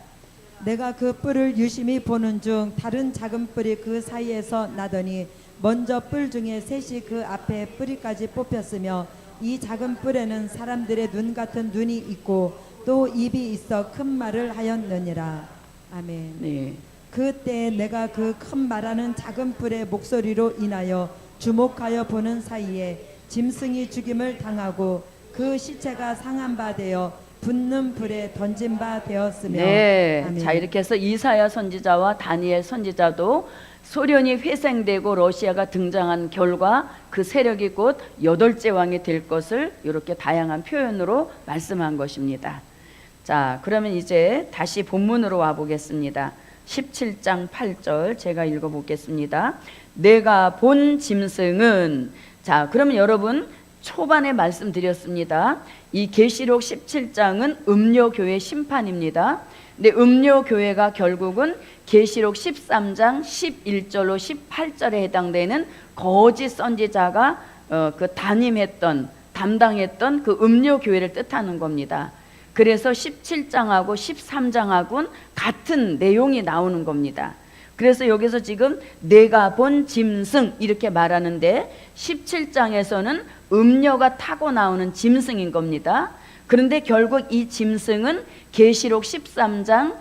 Speaker 2: 내가 그 뿔을 유심히 보는 중 다른 작은 뿔이 그 사이에서 나더니 먼저 뿔 중에 셋이 그 앞에 뿌리까지 뽑혔으며 이 작은 뿔에는 사람들의 눈 같은 눈이 있고 또 입이 있어 큰 말을 하였느니라. 아멘.
Speaker 1: 네.
Speaker 2: 그때 내가 그 큰 말하는 작은 뿔의 목소리로 인하여 주목하여 보는 사이에 짐승이 죽임을 당하고 그 시체가 상한 바 되어 붙는 불에 던진 바 되었으며.
Speaker 1: 네.
Speaker 2: 아멘.
Speaker 1: 자, 이렇게 해서 이사야 선지자와 다니엘 선지자도 소련이 회생되고 러시아가 등장한 결과 그 세력이 곧 8째 왕이 될 것을 이렇게 다양한 표현으로 말씀한 것입니다. 자, 그러면 이제 다시 본문으로 와 보겠습니다. 17장 8절 제가 읽어 보겠습니다. 내가 본 짐승은, 자, 그러면 여러분 초반에 말씀드렸습니다. 이 계시록 17장은 음료교회 심판입니다. 근데 음료교회가 결국은 계시록 13장 11절로 18절에 해당되는 거짓 선지자가 담당했던 그 음료교회를 뜻하는 겁니다. 그래서 17장하고 13장하고는 같은 내용이 나오는 겁니다. 그래서 여기서 지금 내가 본 짐승 이렇게 말하는데 17장에서는 음녀가 타고 나오는 짐승인 겁니다. 그런데 결국 이 짐승은 계시록 13장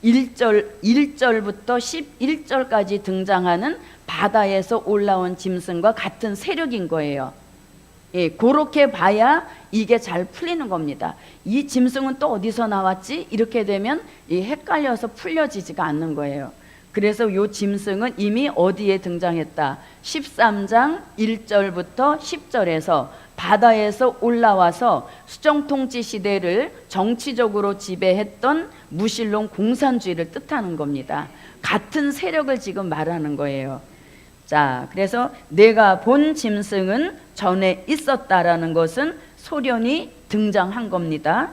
Speaker 1: 1절부터 11절까지 등장하는 바다에서 올라온 짐승과 같은 세력인 거예요. 예, 그렇게 봐야 이게 잘 풀리는 겁니다. 이 짐승은 또 어디서 나왔지? 이렇게 되면 헷갈려서 풀려지지가 않는 거예요. 그래서 이 짐승은 이미 어디에 등장했다? 13장 1절부터 10절에서 바다에서 올라와서 수정통치 시대를 정치적으로 지배했던 무신론 공산주의를 뜻하는 겁니다. 같은 세력을 지금 말하는 거예요. 자, 그래서 내가 본 짐승은 전에 있었다라는 것은 소련이 등장한 겁니다.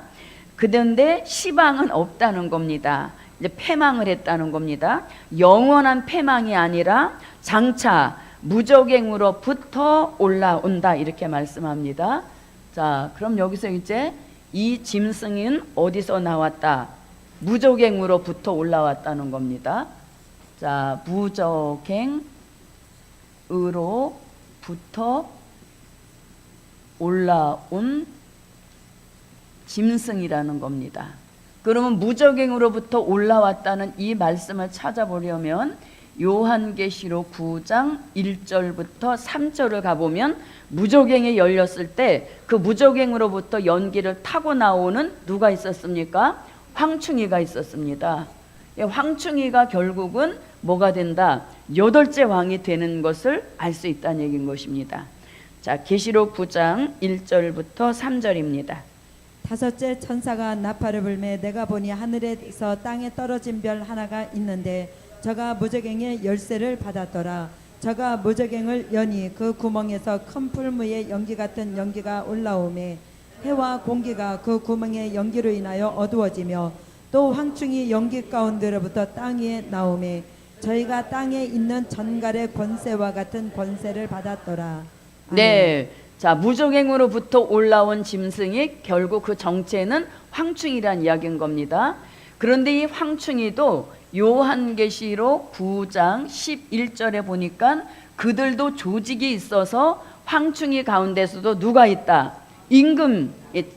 Speaker 1: 그런데 시방은 없다는 겁니다. 이제 패망을 했다는 겁니다. 영원한 패망이 아니라 장차 무적행으로부터 올라온다 이렇게 말씀합니다. 자, 그럼 여기서 이제 이 짐승은 어디서 나왔다? 무적행으로부터 올라왔다는 겁니다. 자, 무적행으로부터 올라온 짐승이라는 겁니다. 그러면 무적행으로부터 올라왔다는 이 말씀을 찾아보려면 요한계시록 9장 1절부터 3절을 가보면 무적행이 열렸을 때 그 무적행으로부터 연기를 타고 나오는 누가 있었습니까? 황충이가 있었습니다. 황충이가 결국은 뭐가 된다? 8째 왕이 되는 것을 알 수 있다는 얘기인 것입니다. 자, 계시록 9장 1절부터 3절입니다.
Speaker 2: 다섯째 천사가 나팔을 불매 내가 보니 하늘에서 땅에 떨어진 별 하나가 있는데 저가 무적행의 열쇠를 받았더라. 저가 무적행을 여니 그 구멍에서 큰 풀무의 연기 같은 연기가 올라오매 해와 공기가 그 구멍의 연기로 인하여 어두워지며 또 황충이 연기 가운데로부터 땅 위에 나오매 저희가 땅에 있는 전갈의 권세와 같은 권세를 받았더라. 아멘.
Speaker 1: 네, 자, 무적행으로부터 올라온 짐승이 결국 그 정체는 황충이란 이야기인 겁니다. 그런데 이 황충이도 요한계시록 9장 11절에 보니까 그들도 조직이 있어서 황충이 가운데서도 누가 있다? 임금,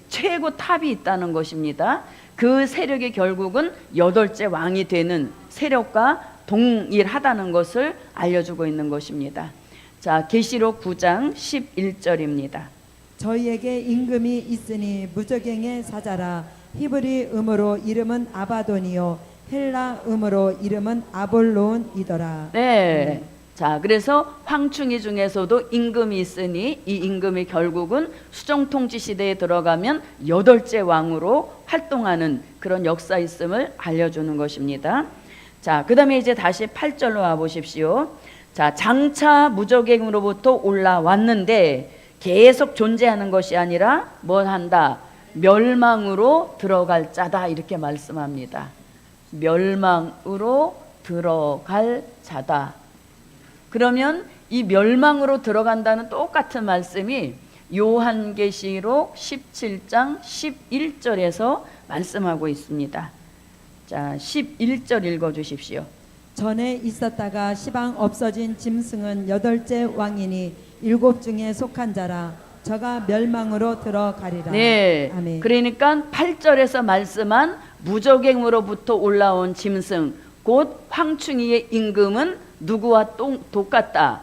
Speaker 1: 최고 탑이 있다는 것입니다. 그 세력이 결국은 8째 왕이 되는 세력과 동일하다는 것을 알려주고 있는 것입니다. 자, 계시록 9장 11절입니다.
Speaker 2: 저희에게 임금이 있으니 무적행의 사자라. 히브리 음으로 이름은 아바돈이요 헬라 음으로 이름은 아볼론이더라.
Speaker 1: 네. 자, 그래서 황충이 중에서도 임금이 있으니 이 임금이 결국은 수정통치 시대에 들어가면 8째 왕으로 활동하는 그런 역사 있음을 알려주는 것입니다. 자, 그 다음에 이제 다시 8절로 와보십시오. 자, 장차 무적행으로부터 올라왔는데 계속 존재하는 것이 아니라 뭘 한다? 멸망으로 들어갈 자다 이렇게 말씀합니다. 멸망으로 들어갈 자다. 그러면 이 멸망으로 들어간다는 똑같은 말씀이 요한계시록 17장 11절에서 말씀하고 있습니다. 자, 11절 읽어주십시오.
Speaker 2: 전에 있었다가 시방 없어진 짐승은 8째 왕이니 7 중에 속한 자라. 저가 멸망으로 들어가리라.
Speaker 1: 네,
Speaker 2: 아멘.
Speaker 1: 그러니까 8절에서 말씀한 무적행으로부터 올라온 짐승 곧 황충이의 임금은 누구와 똑같다?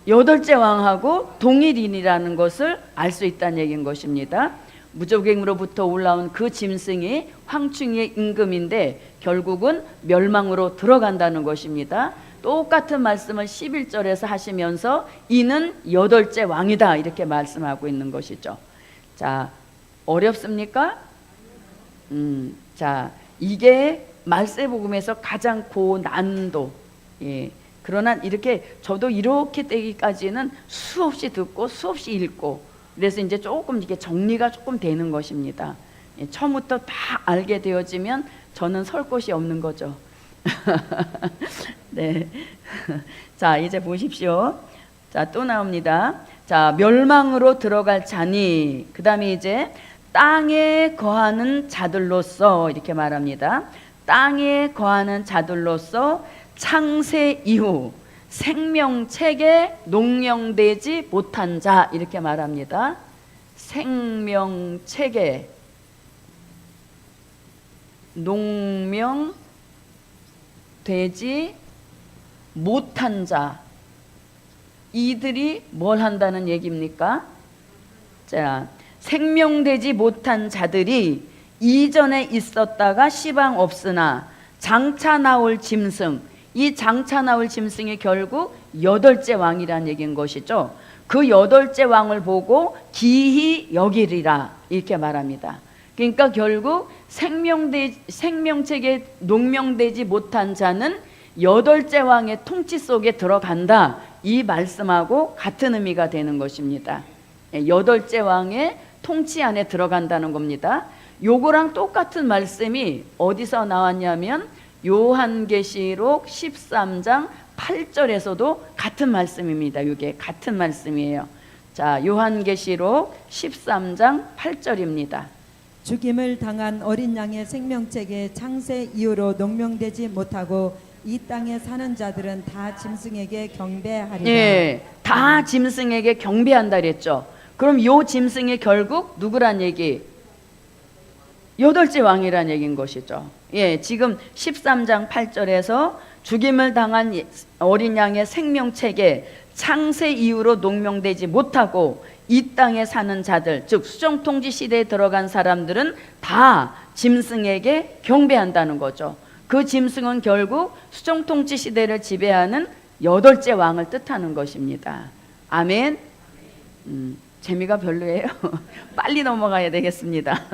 Speaker 1: 8째 왕하고 동일인이라는 것을 알 수 있다는 얘기인 것입니다. 무적행으로부터 올라온 그 짐승이 황충이의 임금인데 결국은 멸망으로 들어간다는 것입니다. 똑같은 말씀을 11절에서 하시면서 이는 8째 왕이다 이렇게 말씀하고 있는 것이죠. 자, 어렵습니까? 자, 이게 말세복음에서 가장 고난도. 예. 그러나 이렇게 저도 이렇게 되기까지는 수없이 듣고 수없이 읽고 그래서 이제 조금 이게 정리가 조금 되는 것입니다. 예. 처음부터 다 알게 되어지면 저는 설 곳이 없는 거죠. 네. 자, 이제 보십시오. 자, 또 나옵니다. 자, 멸망으로 들어갈 자니, 그 다음에 이제 땅에 거하는 자들로서 이렇게 말합니다. 땅에 거하는 자들로서 창세 이후 생명책에 농명되지 못한 자 이렇게 말합니다. 생명책에 농명되지 못한 자, 이들이 뭘 한다는 얘기입니까? 자, 생명되지 못한 자들이 이전에 있었다가 시방 없으나 장차 나올 짐승, 이 장차 나올 짐승이 결국 여덟째 왕이란 얘기인 것이죠. 그 여덟째 왕을 보고 기히 여기리라 이렇게 말합니다. 그러니까 결국 생명책에 농명되지 못한 자는 여덟째 왕의 통치 속에 들어간다, 이 말씀하고 같은 의미가 되는 것입니다. 여덟째 왕의 통치 안에 들어간다는 겁니다. 요거랑 똑같은 말씀이 어디서 나왔냐면 요한계시록 13장 8절에서도 같은 말씀입니다. 이게 같은 말씀이에요. 자, 요한계시록 13장 8절입니다.
Speaker 2: 죽임을 당한 어린 양의 생명책에 창세 이후로 농명되지 못하고 이 땅에 사는 자들은 다 짐승에게 경배하리라.
Speaker 1: 예, 다 짐승에게 경배한다 그랬죠. 그럼 요 짐승이 결국 누구란 얘기? 여덟째 왕이란 얘기인 것이죠. 예, 지금 13장 8절에서 죽임을 당한 어린 양의 생명책에 창세 이후로 농명되지 못하고 이 땅에 사는 자들, 즉 수정통치 시대에 들어간 사람들은 다 짐승에게 경배한다는 거죠. 그 짐승은 결국 수정통치 시대를 지배하는 여덟째 왕을 뜻하는 것입니다. 아멘. 재미가 별로예요. 빨리 넘어가야 되겠습니다.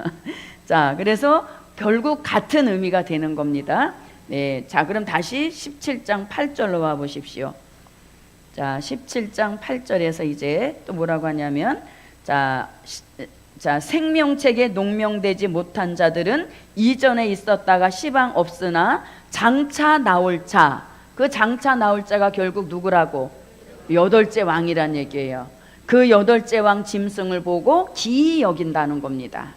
Speaker 1: 자, 그래서 결국 같은 의미가 되는 겁니다. 네, 자, 그럼 다시 17장 8절로 와 보십시오. 자, 17장 8절에서 이제 또 뭐라고 하냐면, 자, 생명책에 농명되지 못한 자들은 이전에 있었다가 시방 없으나 장차 나올 자, 그 장차 나올 자가 결국 누구라고? 여덟째 왕이란 얘기예요. 그 여덟째 왕 짐승을 보고 기이 여긴다는 겁니다.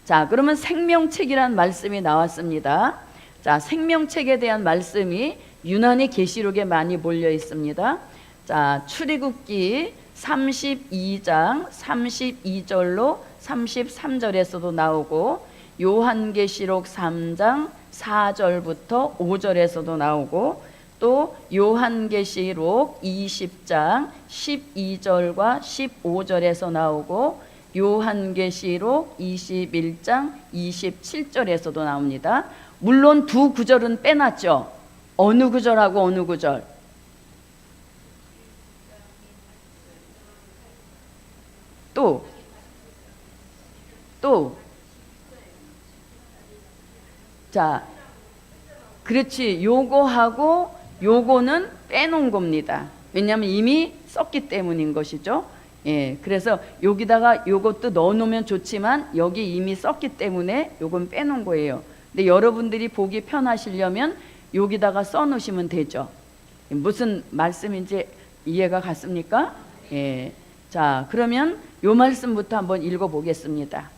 Speaker 1: 자, 그러면 생명책이란 말씀이 나왔습니다. 자, 생명책에 대한 말씀이 유난히 계시록에 많이 몰려 있습니다. 자, 출애굽기 32장 32절로 33절에서도 나오고 요한계시록 3장 4절부터 5절에서도 나오고 또 요한계시록 20장 12절과 15절에서 나오고 요한계시록 21장 27절에서도 나옵니다. 물론 두 구절은 빼놨죠. 어느 구절하고 어느 구절? 또 자, 그렇지. 요거하고 요거는 빼놓은 겁니다. 왜냐하면 이미 썼기 때문인 것이죠. 예, 그래서 여기다가 요것도 넣어놓으면 좋지만 여기 이미 썼기 때문에 요건 빼놓은 거예요. 근데 여러분들이 보기 편하시려면 여기다가 써놓으시면 되죠. 무슨 말씀인지 이해가 갔습니까? 예. 자, 그러면 요 말씀부터 한번 읽어보겠습니다.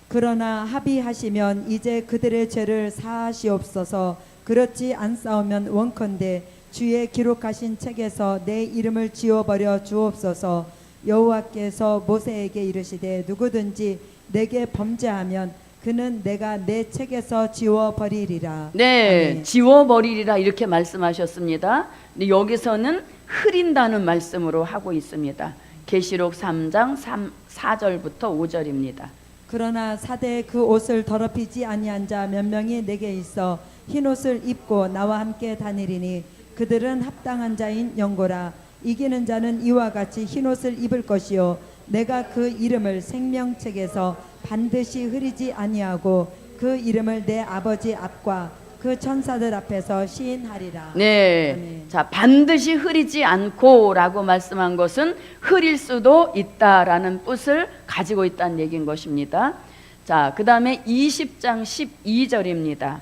Speaker 2: 그러나 합의하시면 이제 그들의 죄를 사하시옵소서. 그렇지 않사오면 원컨대 주의 기록하신 책에서 내 이름을 지워버려 주옵소서. 여호와께서 모세에게 이르시되 누구든지 내게 범죄하면 그는 내가 내 책에서 지워버리리라.
Speaker 1: 네,
Speaker 2: 아멘.
Speaker 1: 지워버리리라 이렇게 말씀하셨습니다. 근데 여기서는 흐린다는 말씀으로 하고 있습니다. 계시록 3장 4절부터 5절입니다.
Speaker 2: 그러나 사대에 그 옷을 더럽히지 아니한 자 몇 명이 내게 있어 흰 옷을 입고 나와 함께 다니리니 그들은 합당한 자인 영고라. 이기는 자는 이와 같이 흰 옷을 입을 것이요 내가 그 이름을 생명책에서 반드시 흐리지 아니하고 그 이름을 내 아버지 앞과 그 천사들 앞에서 시인하리라.
Speaker 1: 네.
Speaker 2: 아멘.
Speaker 1: 자, 반드시 흐리지 않고라고 말씀한 것은 흐릴 수도 있다라는 뜻을 가지고 있다는 얘기인 것입니다. 자, 그다음에 20장 12절입니다.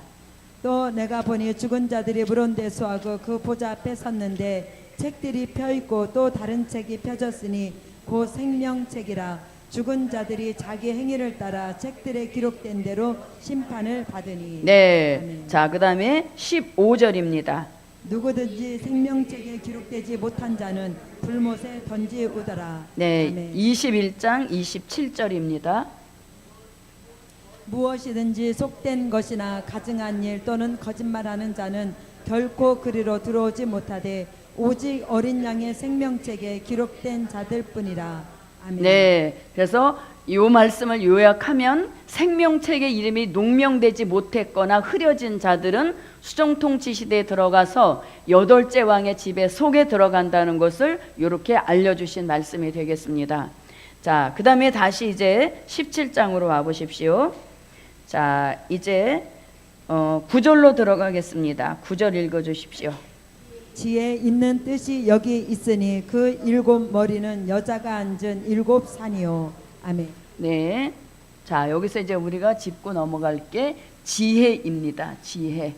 Speaker 2: 또 내가 보니 죽은 자들이 물온대수하고 그 보좌 앞에 섰는데 책들이 펴 있고 또 다른 책이 펴졌으니 곧 생명책이라. 죽은 자들이 자기 행위를 따라 책들에 기록된 대로 심판을 받으니.
Speaker 1: 네.
Speaker 2: 아멘.
Speaker 1: 자, 그다음에 15절입니다.
Speaker 2: 누구든지 생명책에 기록되지 못한 자는 불못에 던지우더라.
Speaker 1: 네.
Speaker 2: 아멘.
Speaker 1: 21장 27절입니다.
Speaker 2: 무엇이든지 속된 것이나 가증한 일 또는 거짓말하는 자는 결코 그리로 들어오지 못하되 오직 어린 양의 생명책에 기록된 자들뿐이라. 아멘.
Speaker 1: 네. 그래서 이 말씀을 요약하면 생명책의 이름이 농명되지 못했거나 흐려진 자들은 수정통치 시대에 들어가서 여덟째 왕의 집에 속에 들어간다는 것을 이렇게 알려주신 말씀이 되겠습니다. 자, 그 다음에 다시 이제 17장으로 와보십시오. 자, 이제 9절로 들어가겠습니다. 9절 읽어주십시오.
Speaker 2: 지혜 있는 뜻이 여기 있으니 그 일곱 머리는 여자가 앉은 일곱 산이요. 아멘.
Speaker 1: 네. 자, 여기서 이제 우리가 짚고 넘어갈 게 지혜입니다. 지혜.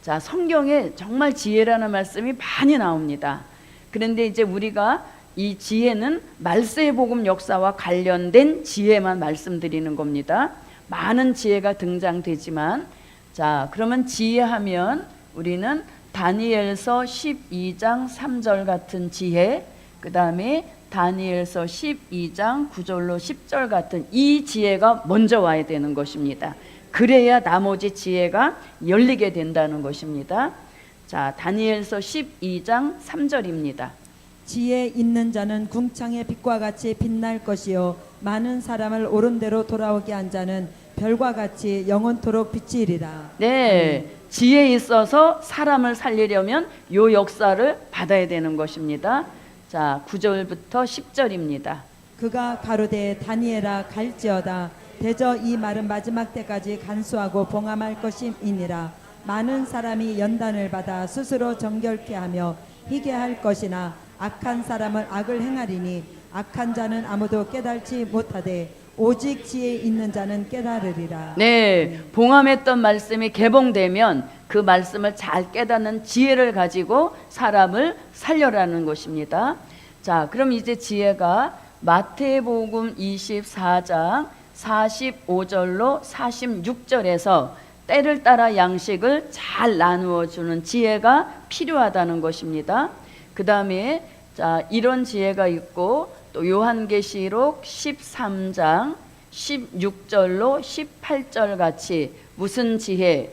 Speaker 1: 자, 성경에 정말 지혜라는 말씀이 많이 나옵니다. 그런데 이제 우리가 이 지혜는 말세의 복음 역사와 관련된 지혜만 말씀드리는 겁니다. 많은 지혜가 등장되지만, 자, 그러면 지혜하면 우리는 다니엘서 12장 3절 같은 지혜, 그 다음에 다니엘서 12장 9절로 10절 같은 이 지혜가 먼저 와야 되는 것입니다. 그래야 나머지 지혜가 열리게 된다는 것입니다. 자, 다니엘서 12장 3절입니다.
Speaker 2: 지혜 있는 자는 궁창의 빛과 같이 빛날 것이요 많은 사람을 옳은 대로 돌아오게 한 자는 별과 같이 영원토록 빛이리라.
Speaker 1: 네, 지혜 있어서 사람을 살리려면 요 역사를 받아야 되는 것입니다. 자, 9절부터 10절입니다.
Speaker 2: 그가 가로되 다니엘아 갈지어다. 대저 이 말은 마지막 때까지 간수하고 봉함할 것임이니라. 많은 사람이 연단을 받아 스스로 정결케 하며 희게 할 것이나 악한 사람은 악을 행하리니 악한 자는 아무도 깨달지 못하되 오직 지혜 있는 자는 깨달으리라.
Speaker 1: 네, 봉함했던 말씀이 개봉되면 그 말씀을 잘 깨닫는 지혜를 가지고 사람을 살려라는 것입니다. 자, 그럼 이제 지혜가 마태복음 24장 45절로 46절에서 때를 따라 양식을 잘 나누어 주는 지혜가 필요하다는 것입니다. 그 다음에 자, 이런 지혜가 있고 또 요한계시록 13장 16절로 18절 같이 무슨 지혜?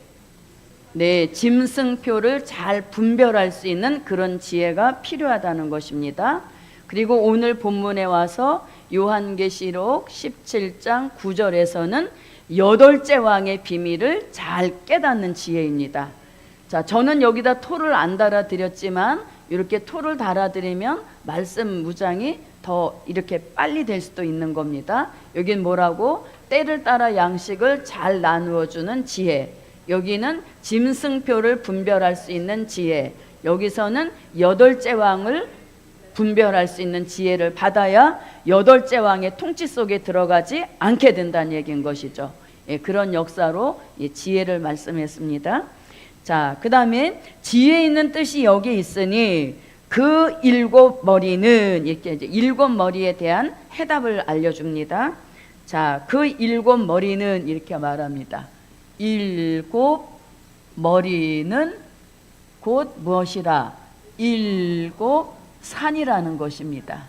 Speaker 1: 네, 짐승표를 잘 분별할 수 있는 그런 지혜가 필요하다는 것입니다. 그리고 오늘 본문에 와서 요한계시록 17장 9절에서는 여덟째 왕의 비밀을 잘 깨닫는 지혜입니다. 자, 저는 여기다 토를 안 달아드렸지만 이렇게 토를 달아드리면 말씀 무장이 더 이렇게 빨리 될 수도 있는 겁니다. 여긴 뭐라고? 때를 따라 양식을 잘 나누어 주는 지혜. 여기는 짐승표를 분별할 수 있는 지혜. 여기서는 여덟째 왕을 분별할 수 있는 지혜를 받아야 여덟째 왕의 통치 속에 들어가지 않게 된다는 얘기인 것이죠. 예, 그런 역사로 지혜를 말씀했습니다. 자, 그 다음에 지혜 있는 뜻이 여기 있으니 그 일곱 머리는 이렇게 이제 일곱 머리에 대한 해답을 알려줍니다. 자, 그 일곱 머리는 이렇게 말합니다. 일곱 머리는 곧 무엇이라? 일곱 산이라는 것입니다.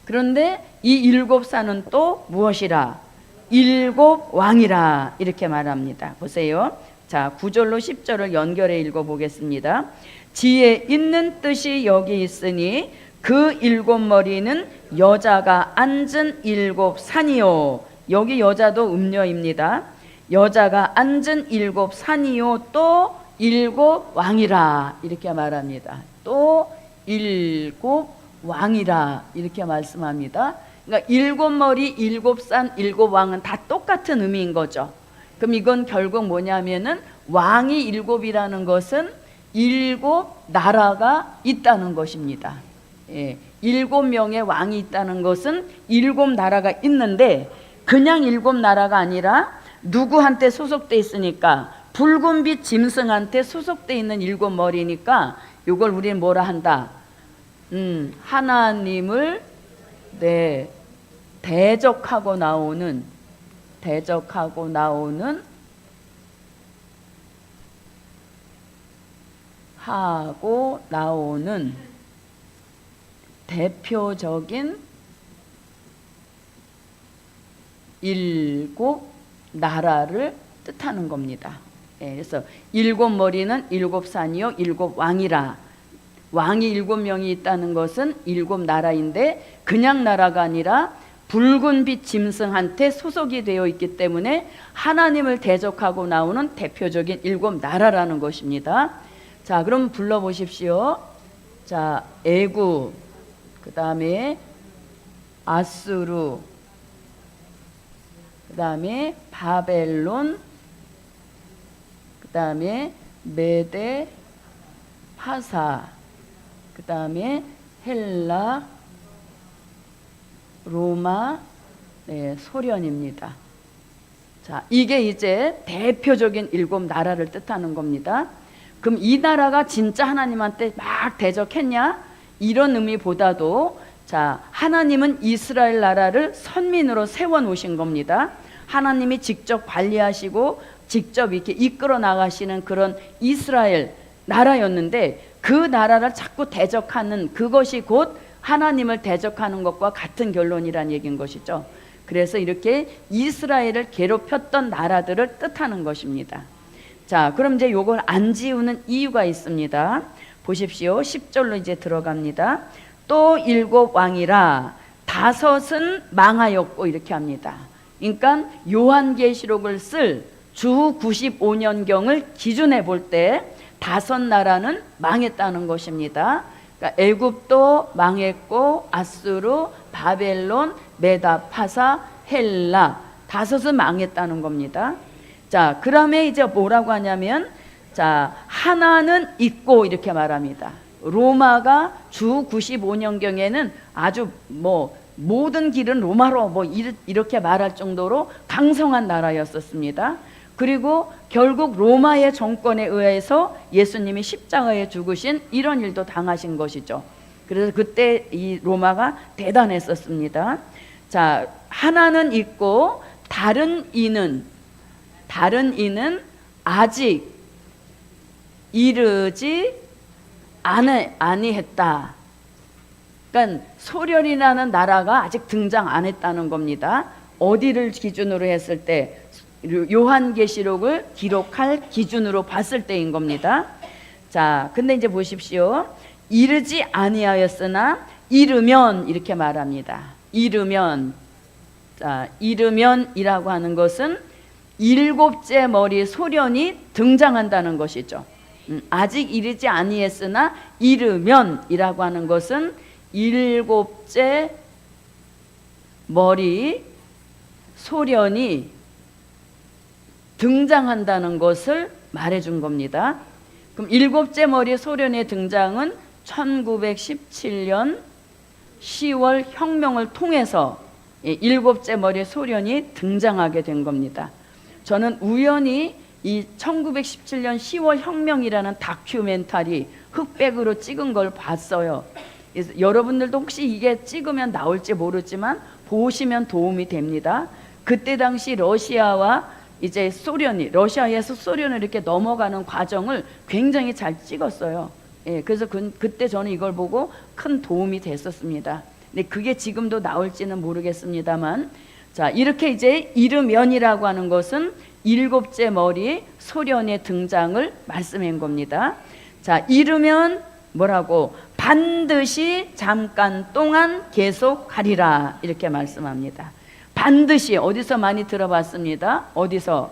Speaker 1: 그런데 이 일곱 산은 또 무엇이라? 일곱 왕이라 이렇게 말합니다. 보세요. 자, 9절로 10절을 연결해 읽어보겠습니다. 지혜 있는 뜻이 여기 있으니 그 일곱 머리는 여자가 앉은 일곱 산이요. 여기 여자도 음녀입니다. 여자가 앉은 일곱 산이요 또 일곱 왕이라 이렇게 말합니다. 또 일곱 왕이라 이렇게 말씀합니다. 그러니까 일곱 머리, 일곱 산, 일곱 왕은 다 똑같은 의미인 거죠. 그럼 이건 결국 뭐냐면은 왕이 일곱이라는 것은 일곱 나라가 있다는 것입니다. 예, 7명의 왕이 있다는 것은 7나라가 있는데 그냥 7나라가 아니라 누구한테 소속돼 있으니까 붉은빛 짐승한테 소속돼 있는 7머리니까 이걸 우리는 뭐라 한다? 하나님을 대적하고 나오는 대표적인 7나라를 뜻하는 겁니다. 예, 그래서 7머리는 7산이요 7왕이라. 왕이 7명이 있다는 것은 7나라인데 그냥 나라가 아니라 붉은빛 짐승한테 소속이 되어 있기 때문에 하나님을 대적하고 나오는 대표적인 7나라라는 것입니다. 자, 그럼 불러보십시오. 자, 애굽, 그 다음에 아수르, 그 다음에 바벨론, 그 다음에 메데, 파사, 그 다음에 헬라, 로마, 소련입니다. 자, 이게 이제 대표적인 7나라를 뜻하는 겁니다. 그럼 이 나라가 진짜 하나님한테 막 대적했냐? 이런 의미보다도 자, 하나님은 이스라엘 나라를 선민으로 세워 놓으신 겁니다. 하나님이 직접 관리하시고 직접 이렇게 이끌어 나가시는 그런 이스라엘 나라였는데 그 나라를 자꾸 대적하는 그것이 곧 하나님을 대적하는 것과 같은 결론이란 얘기인 것이죠. 그래서 이렇게 이스라엘을 괴롭혔던 나라들을 뜻하는 것입니다. 자, 그럼 이제 요걸 안 지우는 이유가 있습니다. 보십시오. 10절로 이제 들어갑니다. 또 7왕이라 5은 망하였고 이렇게 합니다. 그러니까 요한계시록을 쓸 주 95년경을 기준해 볼 때 5나라는 망했다는 것입니다. 그러니까 애굽도 망했고 아수르, 바벨론, 메다, 파사, 헬라 5은 망했다는 겁니다. 자, 그다음에 이제 뭐라고 하냐면 자, 하나는 있고 이렇게 말합니다. 로마가 주 95년경에는 아주 모든 길은 로마로 이렇게 말할 정도로 강성한 나라였었습니다. 그리고 결국 로마의 정권에 의해서 예수님이 십자가에 죽으신 이런 일도 당하신 것이죠. 그래서 그때 이 로마가 대단했었습니다. 자, 하나는 있고 다른 이는 아직 이르지 아니했다. 그러니까 소련이라는 나라가 아직 등장 안 했다는 겁니다. 어디를 기준으로 했을 때 요한계시록을 기록할 기준으로 봤을 때인 겁니다. 자, 근데 이제 보십시오. 이르지 아니하였으나 이르면 이렇게 말합니다. 이르면. 자, 이르면이라고 하는 것은 7째 머리 소련이 등장한다는 것이죠. 아직 이르지 아니했으나 이르면이라고 하는 것은 7째 머리 소련이 등장한다는 것을 말해준 겁니다. 그럼 7째 머리 소련의 등장은 1917년 10월 혁명을 통해서 7째 머리 소련이 등장하게 된 겁니다. 저는 우연히 이 1917년 10월 혁명이라는 다큐멘터리 흑백으로 찍은 걸 봤어요. 그래서 여러분들도 혹시 이게 찍으면 나올지 모르지만 보시면 도움이 됩니다. 그때 당시 러시아와 이제 러시아에서 소련을 이렇게 넘어가는 과정을 굉장히 잘 찍었어요. 예, 그래서 그때 저는 이걸 보고 큰 도움이 됐었습니다. 근데 그게 지금도 나올지는 모르겠습니다만, 자, 이렇게 이제 이르면이라고 하는 것은 7째 머리 소련의 등장을 말씀한 겁니다. 자, 이르면 뭐라고? 반드시 잠깐 동안 계속하리라 이렇게 말씀합니다. 반드시 어디서 많이 들어봤습니다. 어디서?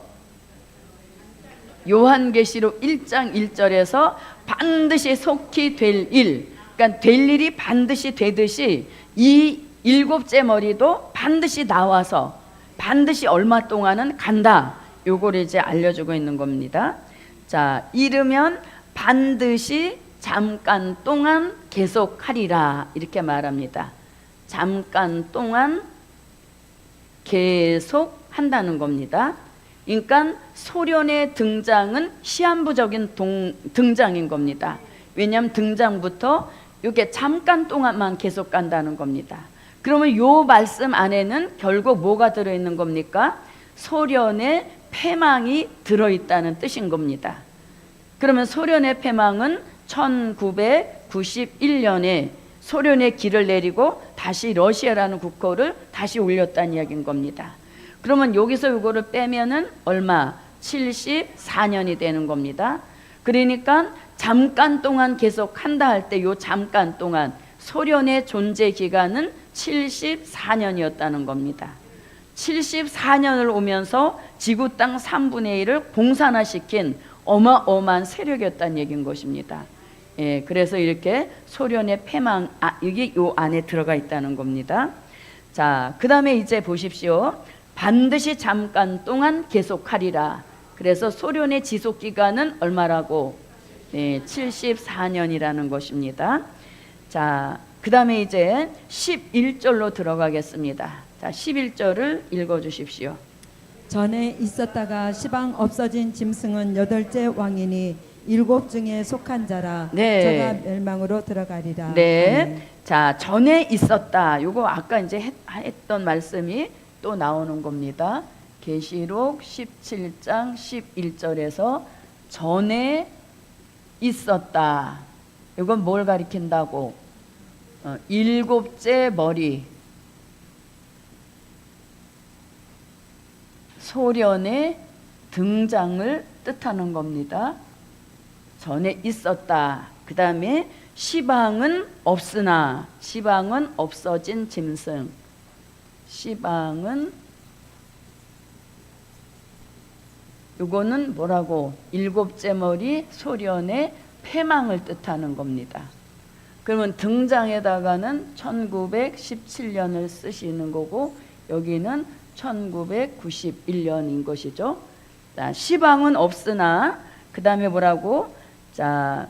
Speaker 1: 요한계시록 1장 1절에서 반드시 속히 될 일, 그러니까 될 일이 반드시 되듯이 이 7째 머리도 반드시 나와서 반드시 얼마 동안은 간다. 요거를 이제 알려주고 있는 겁니다. 자, 이르면 반드시 잠깐 동안 계속하리라 이렇게 말합니다. 잠깐 동안 계속한다는 겁니다. 그러니까 소련의 등장은 시한부적인 등장인 겁니다. 왜냐하면 등장부터 이렇게 잠깐 동안만 계속 간다는 겁니다. 그러면 요 말씀 안에는 결국 뭐가 들어있는 겁니까? 소련의 패망이 들어있다는 뜻인 겁니다. 그러면 소련의 패망은 1991년에 소련의 길을 내리고 다시 러시아라는 국호를 다시 올렸다는 이야기인 겁니다. 그러면 여기서 이거를 빼면은 얼마? 74년이 되는 겁니다. 그러니까 잠깐 동안 계속 한다 할 때 요 잠깐 동안 소련의 존재 기간은 74년이었다는 겁니다. 74년을 오면서 지구 땅 3분의 1을 공산화시킨 어마어마한 세력이었다는 얘기인 것입니다. 예, 그래서 이렇게 소련의 패망, 이게 요 안에 들어가 있다는 겁니다. 자, 그 다음에 이제 보십시오. 반드시 잠깐 동안 계속하리라. 그래서 소련의 지속 기간은 얼마라고? 네, 74년이라는 것입니다. 자, 그 다음에 이제 11절로 들어가겠습니다. 자, 11절을 읽어주십시오.
Speaker 2: 전에 있었다가 시방 없어진 짐승은 8째 왕이니 7 중에 속한 자라.
Speaker 1: 네.
Speaker 2: 저가 멸망으로 들어가리라.
Speaker 1: 네.
Speaker 2: 아멘.
Speaker 1: 자, 전에 있었다. 요거 아까 이제 했던 말씀이 또 나오는 겁니다. 계시록 17장 11절에서 전에 있었다. 이건 뭘 가리킨다고? 7째 머리. 소련의 등장을 뜻하는 겁니다. 전에 있었다. 그 다음에 시방은 없으나, 시방은 없어진 짐승. 시방은 요거는 뭐라고? 7째 머리 소련의 패망을 뜻하는 겁니다. 그러면 등장에다가는 1917년을 쓰시는 거고 여기는 1991년인 것이죠. 자, 시방은 없으나 그 다음에 뭐라고? 자,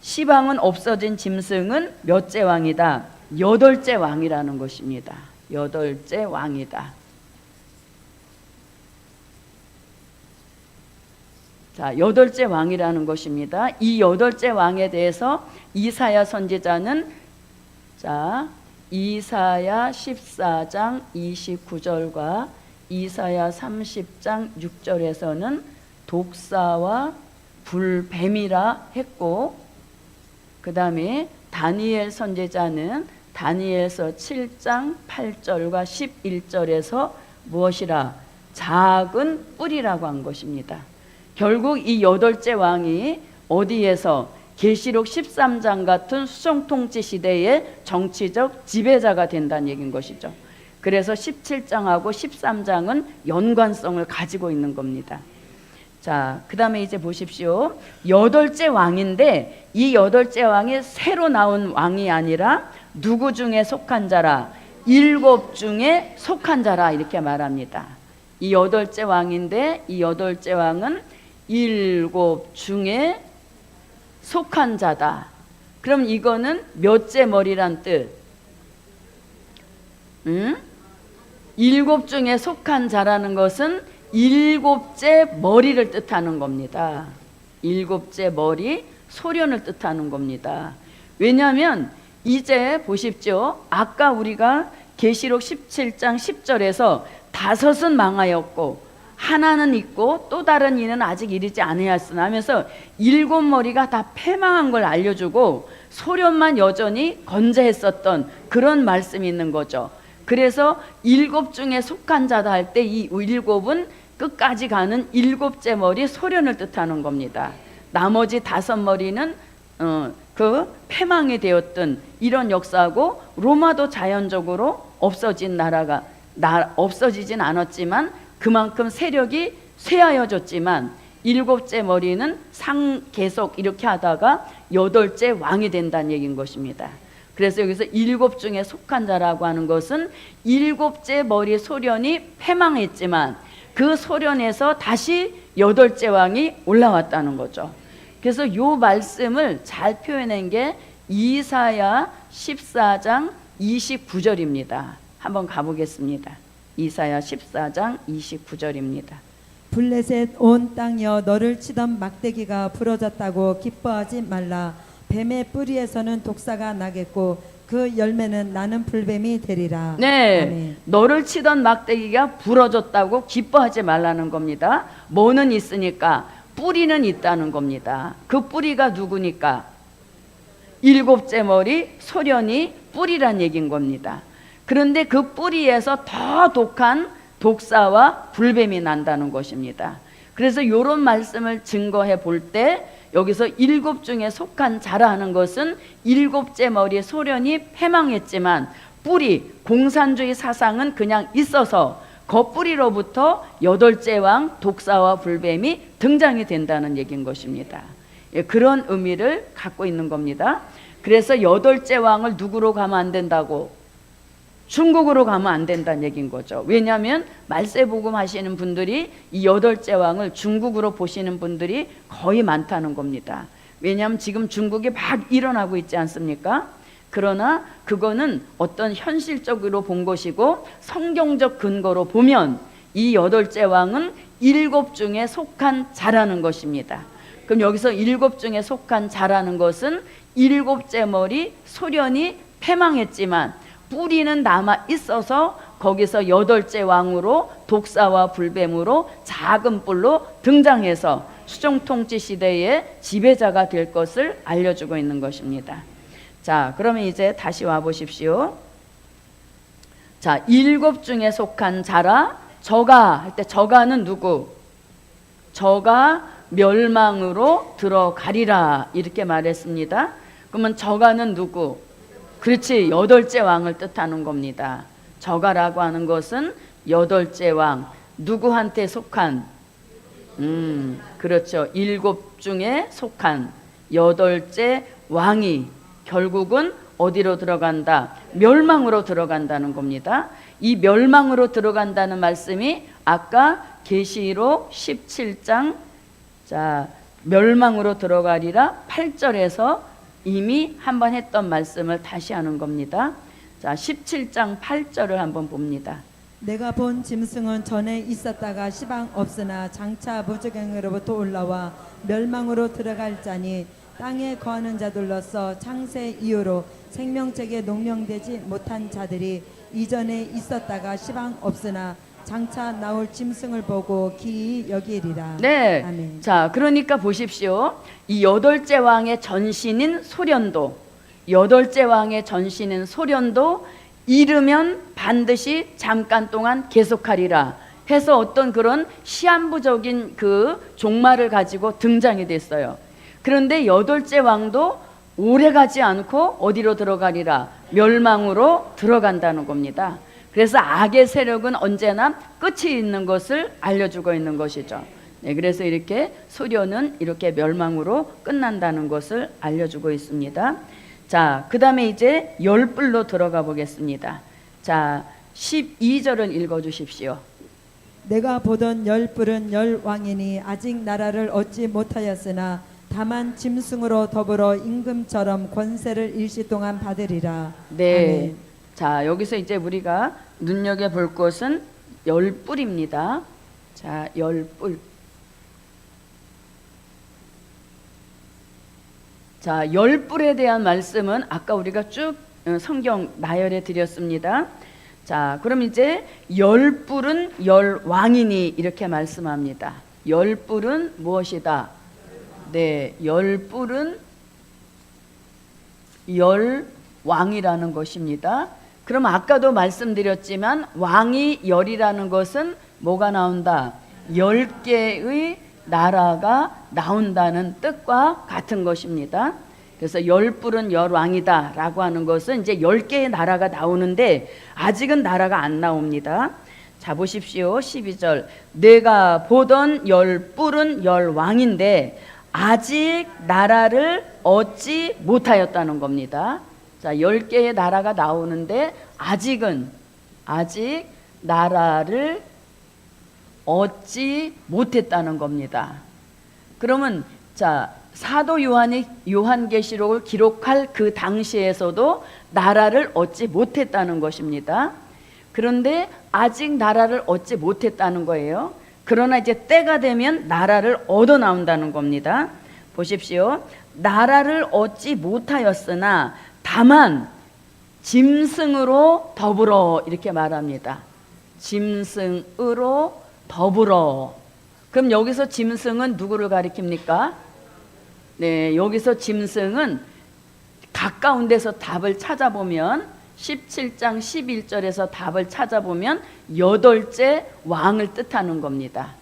Speaker 1: 시방은 없어진 짐승은 몇째 왕이다? 8째 왕이라는 것입니다. 8째 왕이다. 자, 8째 왕이라는 것입니다. 이 8째 왕에 대해서 이사야 선지자는 자, 이사야 14장 29절과 이사야 30장 6절에서는 독사와 불뱀이라 했고, 그 다음에 다니엘 선지자는 다니엘서 7장 8절과 11절에서 무엇이라? 작은 뿔이라고 한 것입니다. 결국 이 8째 왕이 어디에서? 계시록 13장 같은 수정통치 시대의 정치적 지배자가 된다는 얘기인 것이죠. 그래서 17장하고 13장은 연관성을 가지고 있는 겁니다. 자, 그 다음에 이제 보십시오. 8째 왕인데 이 8째 왕이 새로 나온 왕이 아니라 누구 중에 속한 자라? 7 중에 속한 자라 이렇게 말합니다. 이 8째 왕인데 이 8째 왕은 7 중에 속한 자다. 그럼 이거는 몇째 머리란 뜻? 7 중에 속한 자라는 것은 7째 머리를 뜻하는 겁니다. 7째 머리, 소련을 뜻하는 겁니다. 왜냐하면 이제 보십시오. 아까 우리가 계시록 17장 10절에서 5은 망하였고 하나는 있고 또 다른 이는 아직 이르지 아니하였으나 하면서 7 머리가 다 패망한 걸 알려주고 소련만 여전히 건재했었던 그런 말씀이 있는 거죠. 그래서 7 중에 속한 자다 할 때 이 7은 끝까지 가는 7째 머리 소련을 뜻하는 겁니다. 나머지 5 머리는 그 패망이 되었던 이런 역사하고 로마도 자연적으로 없어진 나라가 없어지진 않았지만 그만큼 세력이 쇠하여졌지만 7째 머리는 계속 이렇게 하다가 8째 왕이 된다는 얘기인 것입니다. 그래서 여기서 7 중에 속한 자라고 하는 것은 7째 머리 소련이 패망했지만 그 소련에서 다시 여덟째 왕이 올라왔다는 거죠. 그래서 이 말씀을 잘 표현한 게 이사야 14장 29절입니다. 한번 가보겠습니다. 이사야 14장 29절입니다.
Speaker 2: 블레셋 온 땅이여 너를 치던 막대기가 부러졌다고 기뻐하지 말라. 뱀의 뿌리에서는 독사가 나겠고 그 열매는 나는 불뱀이 되리라.
Speaker 1: 네,
Speaker 2: 아멘.
Speaker 1: 너를 치던 막대기가 부러졌다고 기뻐하지 말라는 겁니다. 뭐는 있으니까 뿌리는 있다는 겁니다. 그 뿌리가 누구니까? 일곱째 머리 소련이 뿌리란 얘기인 겁니다. 그런데 그 뿌리에서 더 독한 독사와 불뱀이 난다는 것입니다. 그래서 이런 말씀을 증거해 볼 때 여기서 일곱 중에 속한 자라 하는 것은 일곱째 머리 소련이 패망했지만 뿌리 공산주의 사상은 그냥 있어서 겉뿌리로부터 여덟째 왕 독사와 불뱀이 등장이 된다는 얘기인 것입니다. 예, 그런 의미를 갖고 있는 겁니다. 그래서 여덟째 왕을 누구로 가면 안 된다고? 중국으로 가면 안 된다는 얘기인 거죠. 왜냐하면 말세복음 하시는 분들이 이 여덟째 왕을 중국으로 보시는 분들이 거의 많다는 겁니다. 왜냐하면 지금 중국이 막 일어나고 있지 않습니까? 그러나 그거는 어떤 현실적으로 본 것이고 성경적 근거로 보면 이 여덟째 왕은 일곱 중에 속한 자라는 것입니다. 그럼 여기서 일곱 중에 속한 자라는 것은 일곱째 머리 소련이 패망했지만 뿌리는 남아 있어서 거기서 여덟째 왕으로 독사와 불뱀으로 작은 뿔로 등장해서 수정통치 시대의 지배자가 될 것을 알려주고 있는 것입니다. 자, 그러면 이제 다시 와 보십시오. 자, 일곱 중에 속한 자라 저가 할 때 저가는 누구? 저가 멸망으로 들어가리라 이렇게 말했습니다. 그러면 저가는 누구? 그렇지, 여덟째 왕을 뜻하는 겁니다. 저가라고 하는 것은 여덟째 왕, 누구한테 속한? 그렇죠. 일곱 중에 속한 여덟째 왕이 결국은 어디로 들어간다? 멸망으로 들어간다는 겁니다. 이 멸망으로 들어간다는 말씀이 아까 계시록 17장 자 멸망으로 들어가리라 8절에서 이미 한번 했던 말씀을 다시 하는 겁니다. 자, 17장 8절을 한번 봅니다.
Speaker 2: 내가 본 짐승은 전에 있었다가 시방 없으나 장차 무저갱으로부터 올라와 멸망으로 들어갈 자니 땅에 거하는 자들로서 창세 이후로 생명책에 농명되지 못한 자들이 이전에 있었다가 시방 없으나 장차 나올 짐승을 보고 기이 여기리라.
Speaker 1: 네.
Speaker 2: 아멘.
Speaker 1: 자, 그러니까 보십시오. 이 여덟째 왕의 전신인 소련도, 여덟째 왕의 전신인 소련도 이르면 반드시 잠깐 동안 계속하리라 해서 어떤 그런 시한부적인 그 종말을 가지고 등장이 됐어요. 그런데 여덟째 왕도 오래 가지 않고 어디로 들어가리라? 멸망으로 들어간다는 겁니다. 그래서 악의 세력은 언제나 끝이 있는 것을 알려주고 있는 것이죠. 네, 그래서 이렇게 소련은 이렇게 멸망으로 끝난다는 것을 알려주고 있습니다. 자, 그 다음에 이제 열불로 들어가 보겠습니다. 자, 12절을 읽어주십시오.
Speaker 2: 내가 보던 열뿔은 열왕이니 아직 나라를 얻지 못하였으나 다만 짐승으로 더불어 임금처럼 권세를 일시 동안 받으리라.
Speaker 1: 네.
Speaker 2: 아멘.
Speaker 1: 자, 여기서 이제 우리가 눈여겨볼 것은 열뿔입니다. 자, 열뿔. 자, 열뿔에 대한 말씀은 아까 우리가 쭉 성경 나열해 드렸습니다. 자, 그럼 이제 열뿔은 열왕이니 이렇게 말씀합니다. 열뿔은 무엇이다? 네, 열뿔은 열왕이라는 것입니다. 그럼 아까도 말씀드렸지만 왕이 열이라는 것은 뭐가 나온다? 10개의 나라가 나온다는 뜻과 같은 것입니다. 그래서 열뿔은 열왕이다 라고 하는 것은 이제 10개의 나라가 나오는데 아직은 나라가 안 나옵니다. 자, 보십시오. 12절. 내가 보던 열뿔은 열왕인데 아직 나라를 얻지 못하였다는 겁니다. 자, 10개의 나라가 나오는데 아직 나라를 얻지 못했다는 겁니다. 그러면 자, 사도 요한이 요한계시록을 기록할 그 당시에서도 나라를 얻지 못했다는 것입니다. 그런데 아직 나라를 얻지 못했다는 거예요. 그러나 이제 때가 되면 나라를 얻어 나온다는 겁니다. 보십시오. 나라를 얻지 못하였으나 다만 짐승으로 더불어, 이렇게 말합니다. 짐승으로 더불어. 그럼 여기서 짐승은 누구를 가리킵니까? 네, 여기서 짐승은 가까운 데서 답을 찾아보면 17장 11절에서 답을 찾아보면 8째 왕을 뜻하는 겁니다.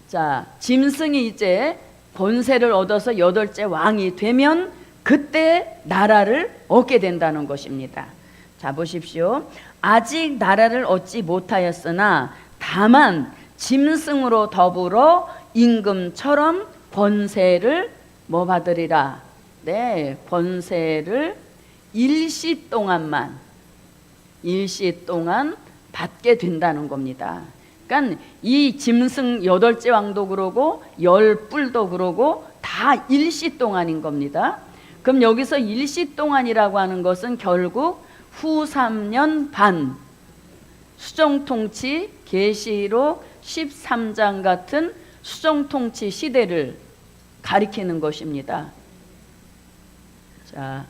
Speaker 1: 자, 짐승이 이제 권세를 얻어서 8째 왕이 되면 그때 나라를 얻게 된다는 것입니다. 자, 보십시오. 아직 나라를 얻지 못하였으나 다만 짐승으로 더불어 임금처럼 권세를 뭐 받으리라? 네, 권세를 일시 동안 받게 된다는 겁니다. 그러니까 이 짐승 8째 왕도 그러고 10뿔도 그러고 다 일시 동안인 겁니다. 그럼 여기서 일시 동안이라고 하는 것은 결국 후 3년 반 수정통치 계시록 13장 같은 수정통치 시대를 가리키는 것입니다. 자,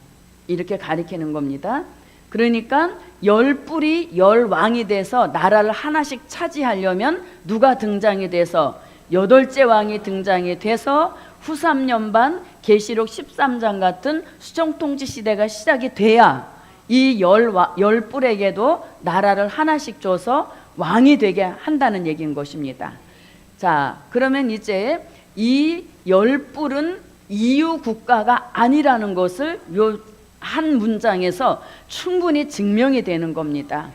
Speaker 1: 이렇게 가리키는 겁니다. 그러니까 10뿔이 10왕이 돼서 나라를 하나씩 차지하려면 누가 등장이 돼서 8째 왕이 등장이 돼서 후 3년 반 계시록 13장 같은 수정통치 시대가 시작이 돼야 이 10뿔에게도 나라를 하나씩 줘서 왕이 되게 한다는 얘기인 것입니다. 자, 그러면 이제 이 10뿔은 이유 국가가 아니라는 것을 요 한 문장에서 충분히 증명이 되는 겁니다.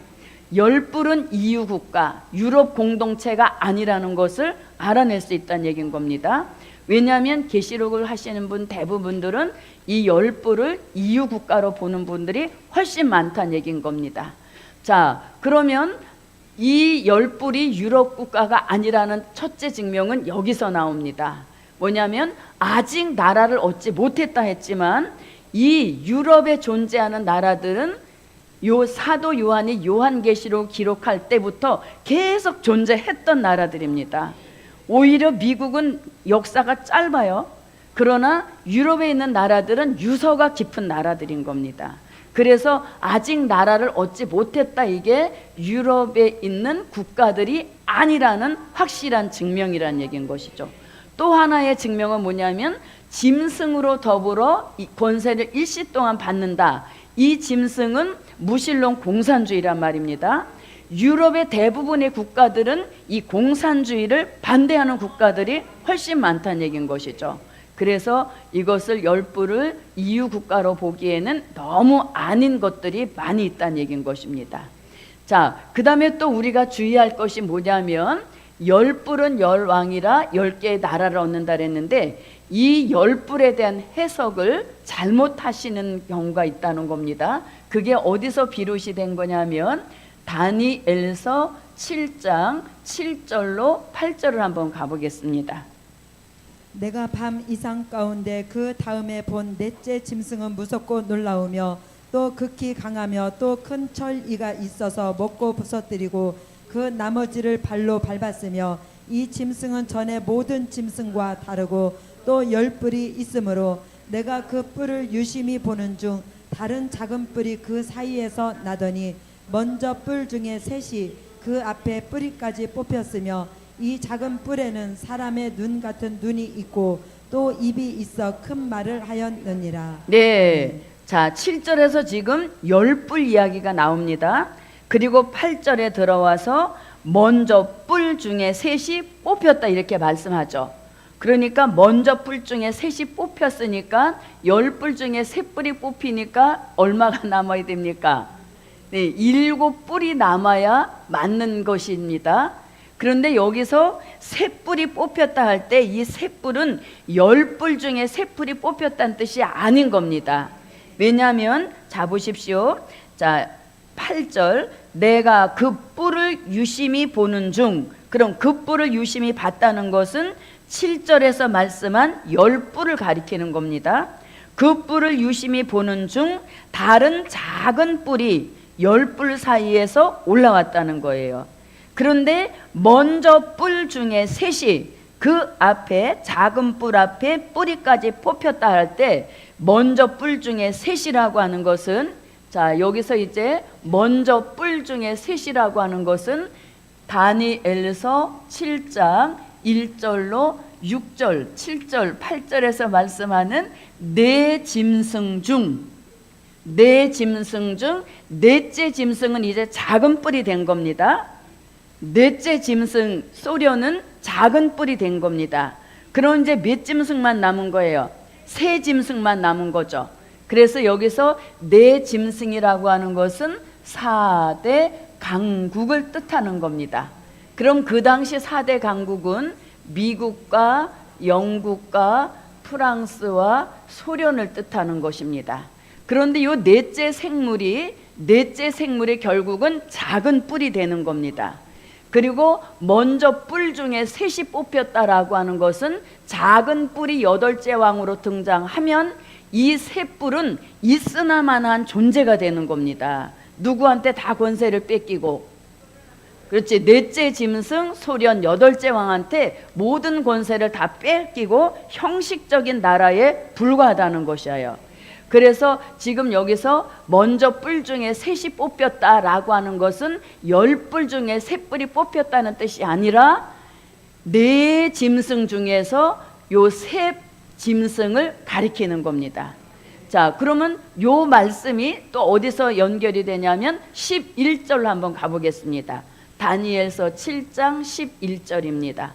Speaker 1: 10뿔은 이유 국가, 유럽 공동체가 아니라는 것을 알아낼 수 있다는 얘기인 겁니다. 왜냐하면 계시록을 하시는 분 대부분들은 이 10뿔을 이유 국가로 보는 분들이 훨씬 많다는 얘기인 겁니다. 자, 그러면 이 10뿔이 유럽 국가가 아니라는 첫째 증명은 여기서 나옵니다. 뭐냐면 아직 나라를 얻지 못했다 했지만 이 유럽에 존재하는 나라들은 요 사도 요한이 요한계시록 기록할 때부터 계속 존재했던 나라들입니다. 오히려 미국은 역사가 짧아요. 그러나 유럽에 있는 나라들은 유서가 깊은 나라들인 겁니다. 그래서 아직 나라를 얻지 못했다, 이게 유럽에 있는 국가들이 아니라는 확실한 증명이라는 얘기인 것이죠. 또 하나의 증명은 뭐냐면 짐승으로 더불어 이 권세를 일시 동안 받는다. 이 짐승은 무신론 공산주의란 말입니다. 유럽의 대부분의 국가들은 이 공산주의를 반대하는 국가들이 훨씬 많다는 얘기인 것이죠. 그래서 이것을 10뿔을 이유 국가로 보기에는 너무 아닌 것들이 많이 있다는 얘기인 것입니다. 자, 그 다음에 또 우리가 주의할 것이 뭐냐면 10뿔은 10왕이라 10개의 나라를 얻는다 그랬는데 이 10뿔에 대한 해석을 잘못하시는 경우가 있다는 겁니다. 그게 어디서 비롯이 된 거냐면 다니엘서 7장 7절로 8절을 한번 가보겠습니다.
Speaker 2: 내가 밤 이상 가운데 그 다음에 본 넷째 짐승은 무섭고 놀라우며 또 극히 강하며 또 큰 철이가 있어서 먹고 부서뜨리고 그 나머지를 발로 밟았으며 이 짐승은 전에 모든 짐승과 다르고 또 10뿔이 있으므로 내가 그 뿔을 유심히 보는 중 다른 작은 뿔이 그 사이에서 나더니 먼저 뿔 중에 셋이 그 앞에 뿌리까지 뽑혔으며 이 작은 뿔에는 사람의 눈 같은 눈이 있고 또 입이 있어 큰 말을 하였느니라.
Speaker 1: 네, 자 7절에서 지금 10뿔 이야기가 나옵니다. 그리고 8절에 들어와서 먼저 뿔 중에 셋이 뽑혔다 이렇게 말씀하죠. 그러니까 먼저 뿔 중에 셋이 뽑혔으니까 10뿔 중에 3뿔이 뽑히니까 얼마가 남아야 됩니까? 네, 7뿔이 남아야 맞는 것입니다. 그런데 여기서 3뿔이 뽑혔다 할 때 이 3뿔은 10뿔 중에 3뿔이 뽑혔다는 뜻이 아닌 겁니다. 왜냐하면 자 보십시오. 자 8절 내가 그 뿔을 유심히 보는 중 그럼 그 뿔을 유심히 봤다는 것은 7절에서 말씀한 10뿔을 가리키는 겁니다. 그 뿔을 유심히 보는 중 다른 작은 뿔이 10뿔 사이에서 올라왔다는 거예요. 그런데 먼저 뿔 중에 셋이 그 앞에 작은 뿔 앞에 뿌리까지 뽑혔다 할 때 먼저 뿔 중에 셋이라고 하는 것은, 자 여기서 이제 먼저 뿔 중에 셋이라고 하는 것은 다니엘서 7장 1절로 6절, 7절, 8절에서 말씀하는 네 짐승 중 넷째 짐승은 이제 작은 뿔이 된 겁니다. 넷째 짐승 소련은 작은 뿔이 된 겁니다. 그럼 이제 몇 짐승만 남은 거예요? 세 짐승만 남은 거죠. 그래서 여기서 네 짐승이라고 하는 것은 4대 강국을 뜻하는 겁니다. 그럼 그 당시 4대 강국은 미국과 영국과 프랑스와 소련을 뜻하는 것입니다. 그런데 이 넷째 생물이 결국은 작은 뿔이 되는 겁니다. 그리고 먼저 뿔 중에 셋이 뽑혔다라고 하는 것은 작은 뿔이 8째 왕으로 등장하면 이 세 뿔은 있으나마나한 존재가 되는 겁니다. 누구한테 다 권세를 뺏기고, 그렇지, 넷째 짐승 소련 8째 왕한테 모든 권세를 다 뺏기고 형식적인 나라에 불과하다는 것이에요. 그래서 지금 여기서 먼저 뿔 중에 셋이 뽑혔다라고 하는 것은 10뿔 중에 3뿔이 뽑혔다는 뜻이 아니라 네 짐승 중에서 요 세 짐승을 가리키는 겁니다. 자, 그러면 요 말씀이 또 어디서 연결이 되냐면 11절로 한번 가보겠습니다. 다니엘서 7장 11절입니다.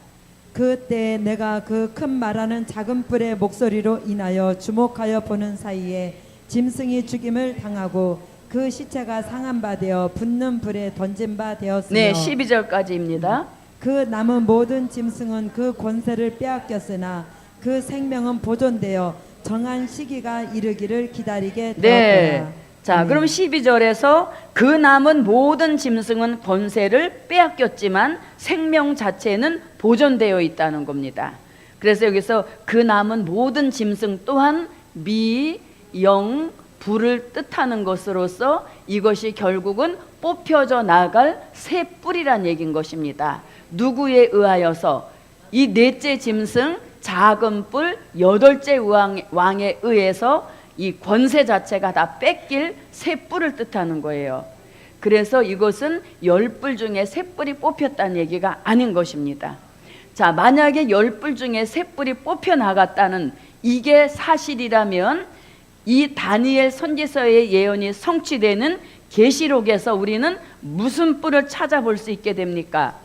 Speaker 2: 그때 내가 그 큰 말하는 작은 뿔의 목소리로 인하여 주목하여 보는 사이에 짐승이 죽임을 당하고 그 시체가 상한 바 되어 붙는 불에 던진 바 되었으며,
Speaker 1: 네, 12절까지입니다.
Speaker 2: 그 남은 모든 짐승은 그 권세를 빼앗겼으나 그 생명은 보존되어 정한 시기가 이르기를 기다리게 되었더라.
Speaker 1: 네. 자, 그럼 12절에서 그 남은 모든 짐승은 권세를 빼앗겼지만 생명 자체는 보존되어 있다는 겁니다. 그래서 여기서 그 남은 모든 짐승 또한 미, 영, 부를 뜻하는 것으로서 이것이 결국은 뽑혀져 나갈 새 뿔이란 얘기인 것입니다. 누구에 의하여서? 이 넷째 짐승 작은 뿔 8째 왕에 의해서 이 권세 자체가 다 뺏길 새 뿔을 뜻하는 거예요. 그래서 이것은 10뿔 중에 새 뿔이 뽑혔다는 얘기가 아닌 것입니다. 자, 만약에 10뿔 중에 새 뿔이 뽑혀 나갔다는 이게 사실이라면 이 다니엘 선지서의 예언이 성취되는 계시록에서 우리는 무슨 뿔을 찾아볼 수 있게 됩니까?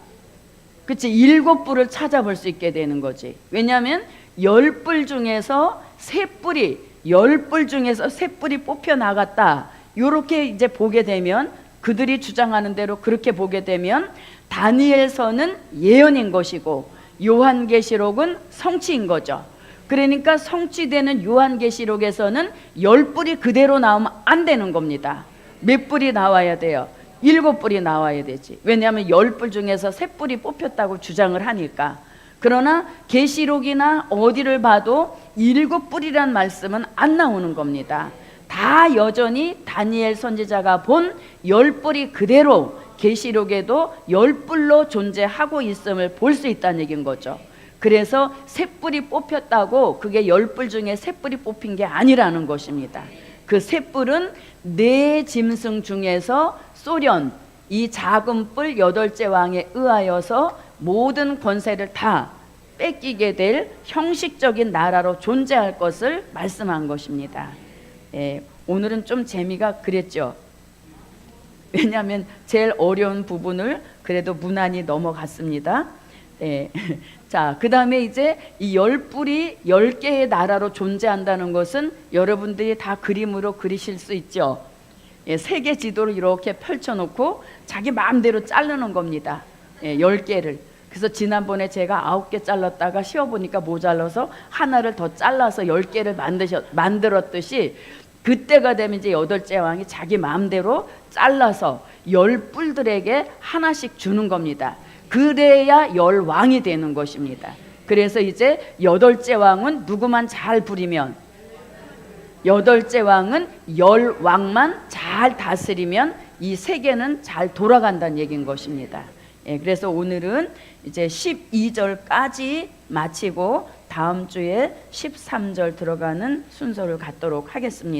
Speaker 1: 그치, 7뿔을 찾아볼 수 있게 되는 거지. 왜냐하면 10뿔 중에서 새 뿔이 10뿔 중에서 새 뿔이 뽑혀 나갔다, 요렇게 이제 보게 되면, 그들이 주장하는 대로 그렇게 보게 되면 다니엘서는 예언인 것이고 요한계시록은 성취인 거죠. 그러니까 성취되는 요한계시록에서는 10뿔이 그대로 나오면 안 되는 겁니다. 몇 뿔이 나와야 돼요? 7뿔이 나와야 되지. 왜냐하면 10뿔 중에서 새 뿔이 뽑혔다고 주장을 하니까. 그러나 계시록이나 어디를 봐도 7뿔이란 말씀은 안 나오는 겁니다. 다 여전히 다니엘 선지자가 본 10뿔이 그대로 계시록에도 10뿔로 존재하고 있음을 볼 수 있다는 얘기인 거죠. 그래서 새 뿔이 뽑혔다고 그게 10뿔 중에 새 뿔이 뽑힌 게 아니라는 것입니다. 그 새 뿔은 네 짐승 중에서 소련, 이 작은 뿔 8째 왕에 의하여서 모든 권세를 다 뺏기게 될 형식적인 나라로 존재할 것을 말씀한 것입니다. 예, 오늘은 좀 재미가 그랬죠. 왜냐하면 제일 어려운 부분을 그래도 무난히 넘어갔습니다. 예. 자, 그 다음에 이제 이 10뿔이 10개의 나라로 존재한다는 것은 여러분들이 다 그림으로 그리실 수 있죠. 예, 세계 지도를 이렇게 펼쳐놓고 자기 마음대로 자르는 겁니다. 예, 10개를. 그래서 지난번에 제가 9개 잘랐다가 씌워보니까 모자라서 하나를 더 잘라서 10개를 만들었듯이, 그때가 되면 이제 8째 왕이 자기 마음대로 잘라서 10뿔들에게 하나씩 주는 겁니다. 그래야 열 왕이 되는 것입니다. 그래서 이제 여덟째 왕은 누구만 잘 부리면, 여덟째 왕은 열 왕만 잘 다스리면 이 세계는 잘 돌아간다는 얘기인 것입니다. 예, 그래서 오늘은 이제 12절까지 마치고 다음 주에 13절 들어가는 순서를 갖도록 하겠습니다.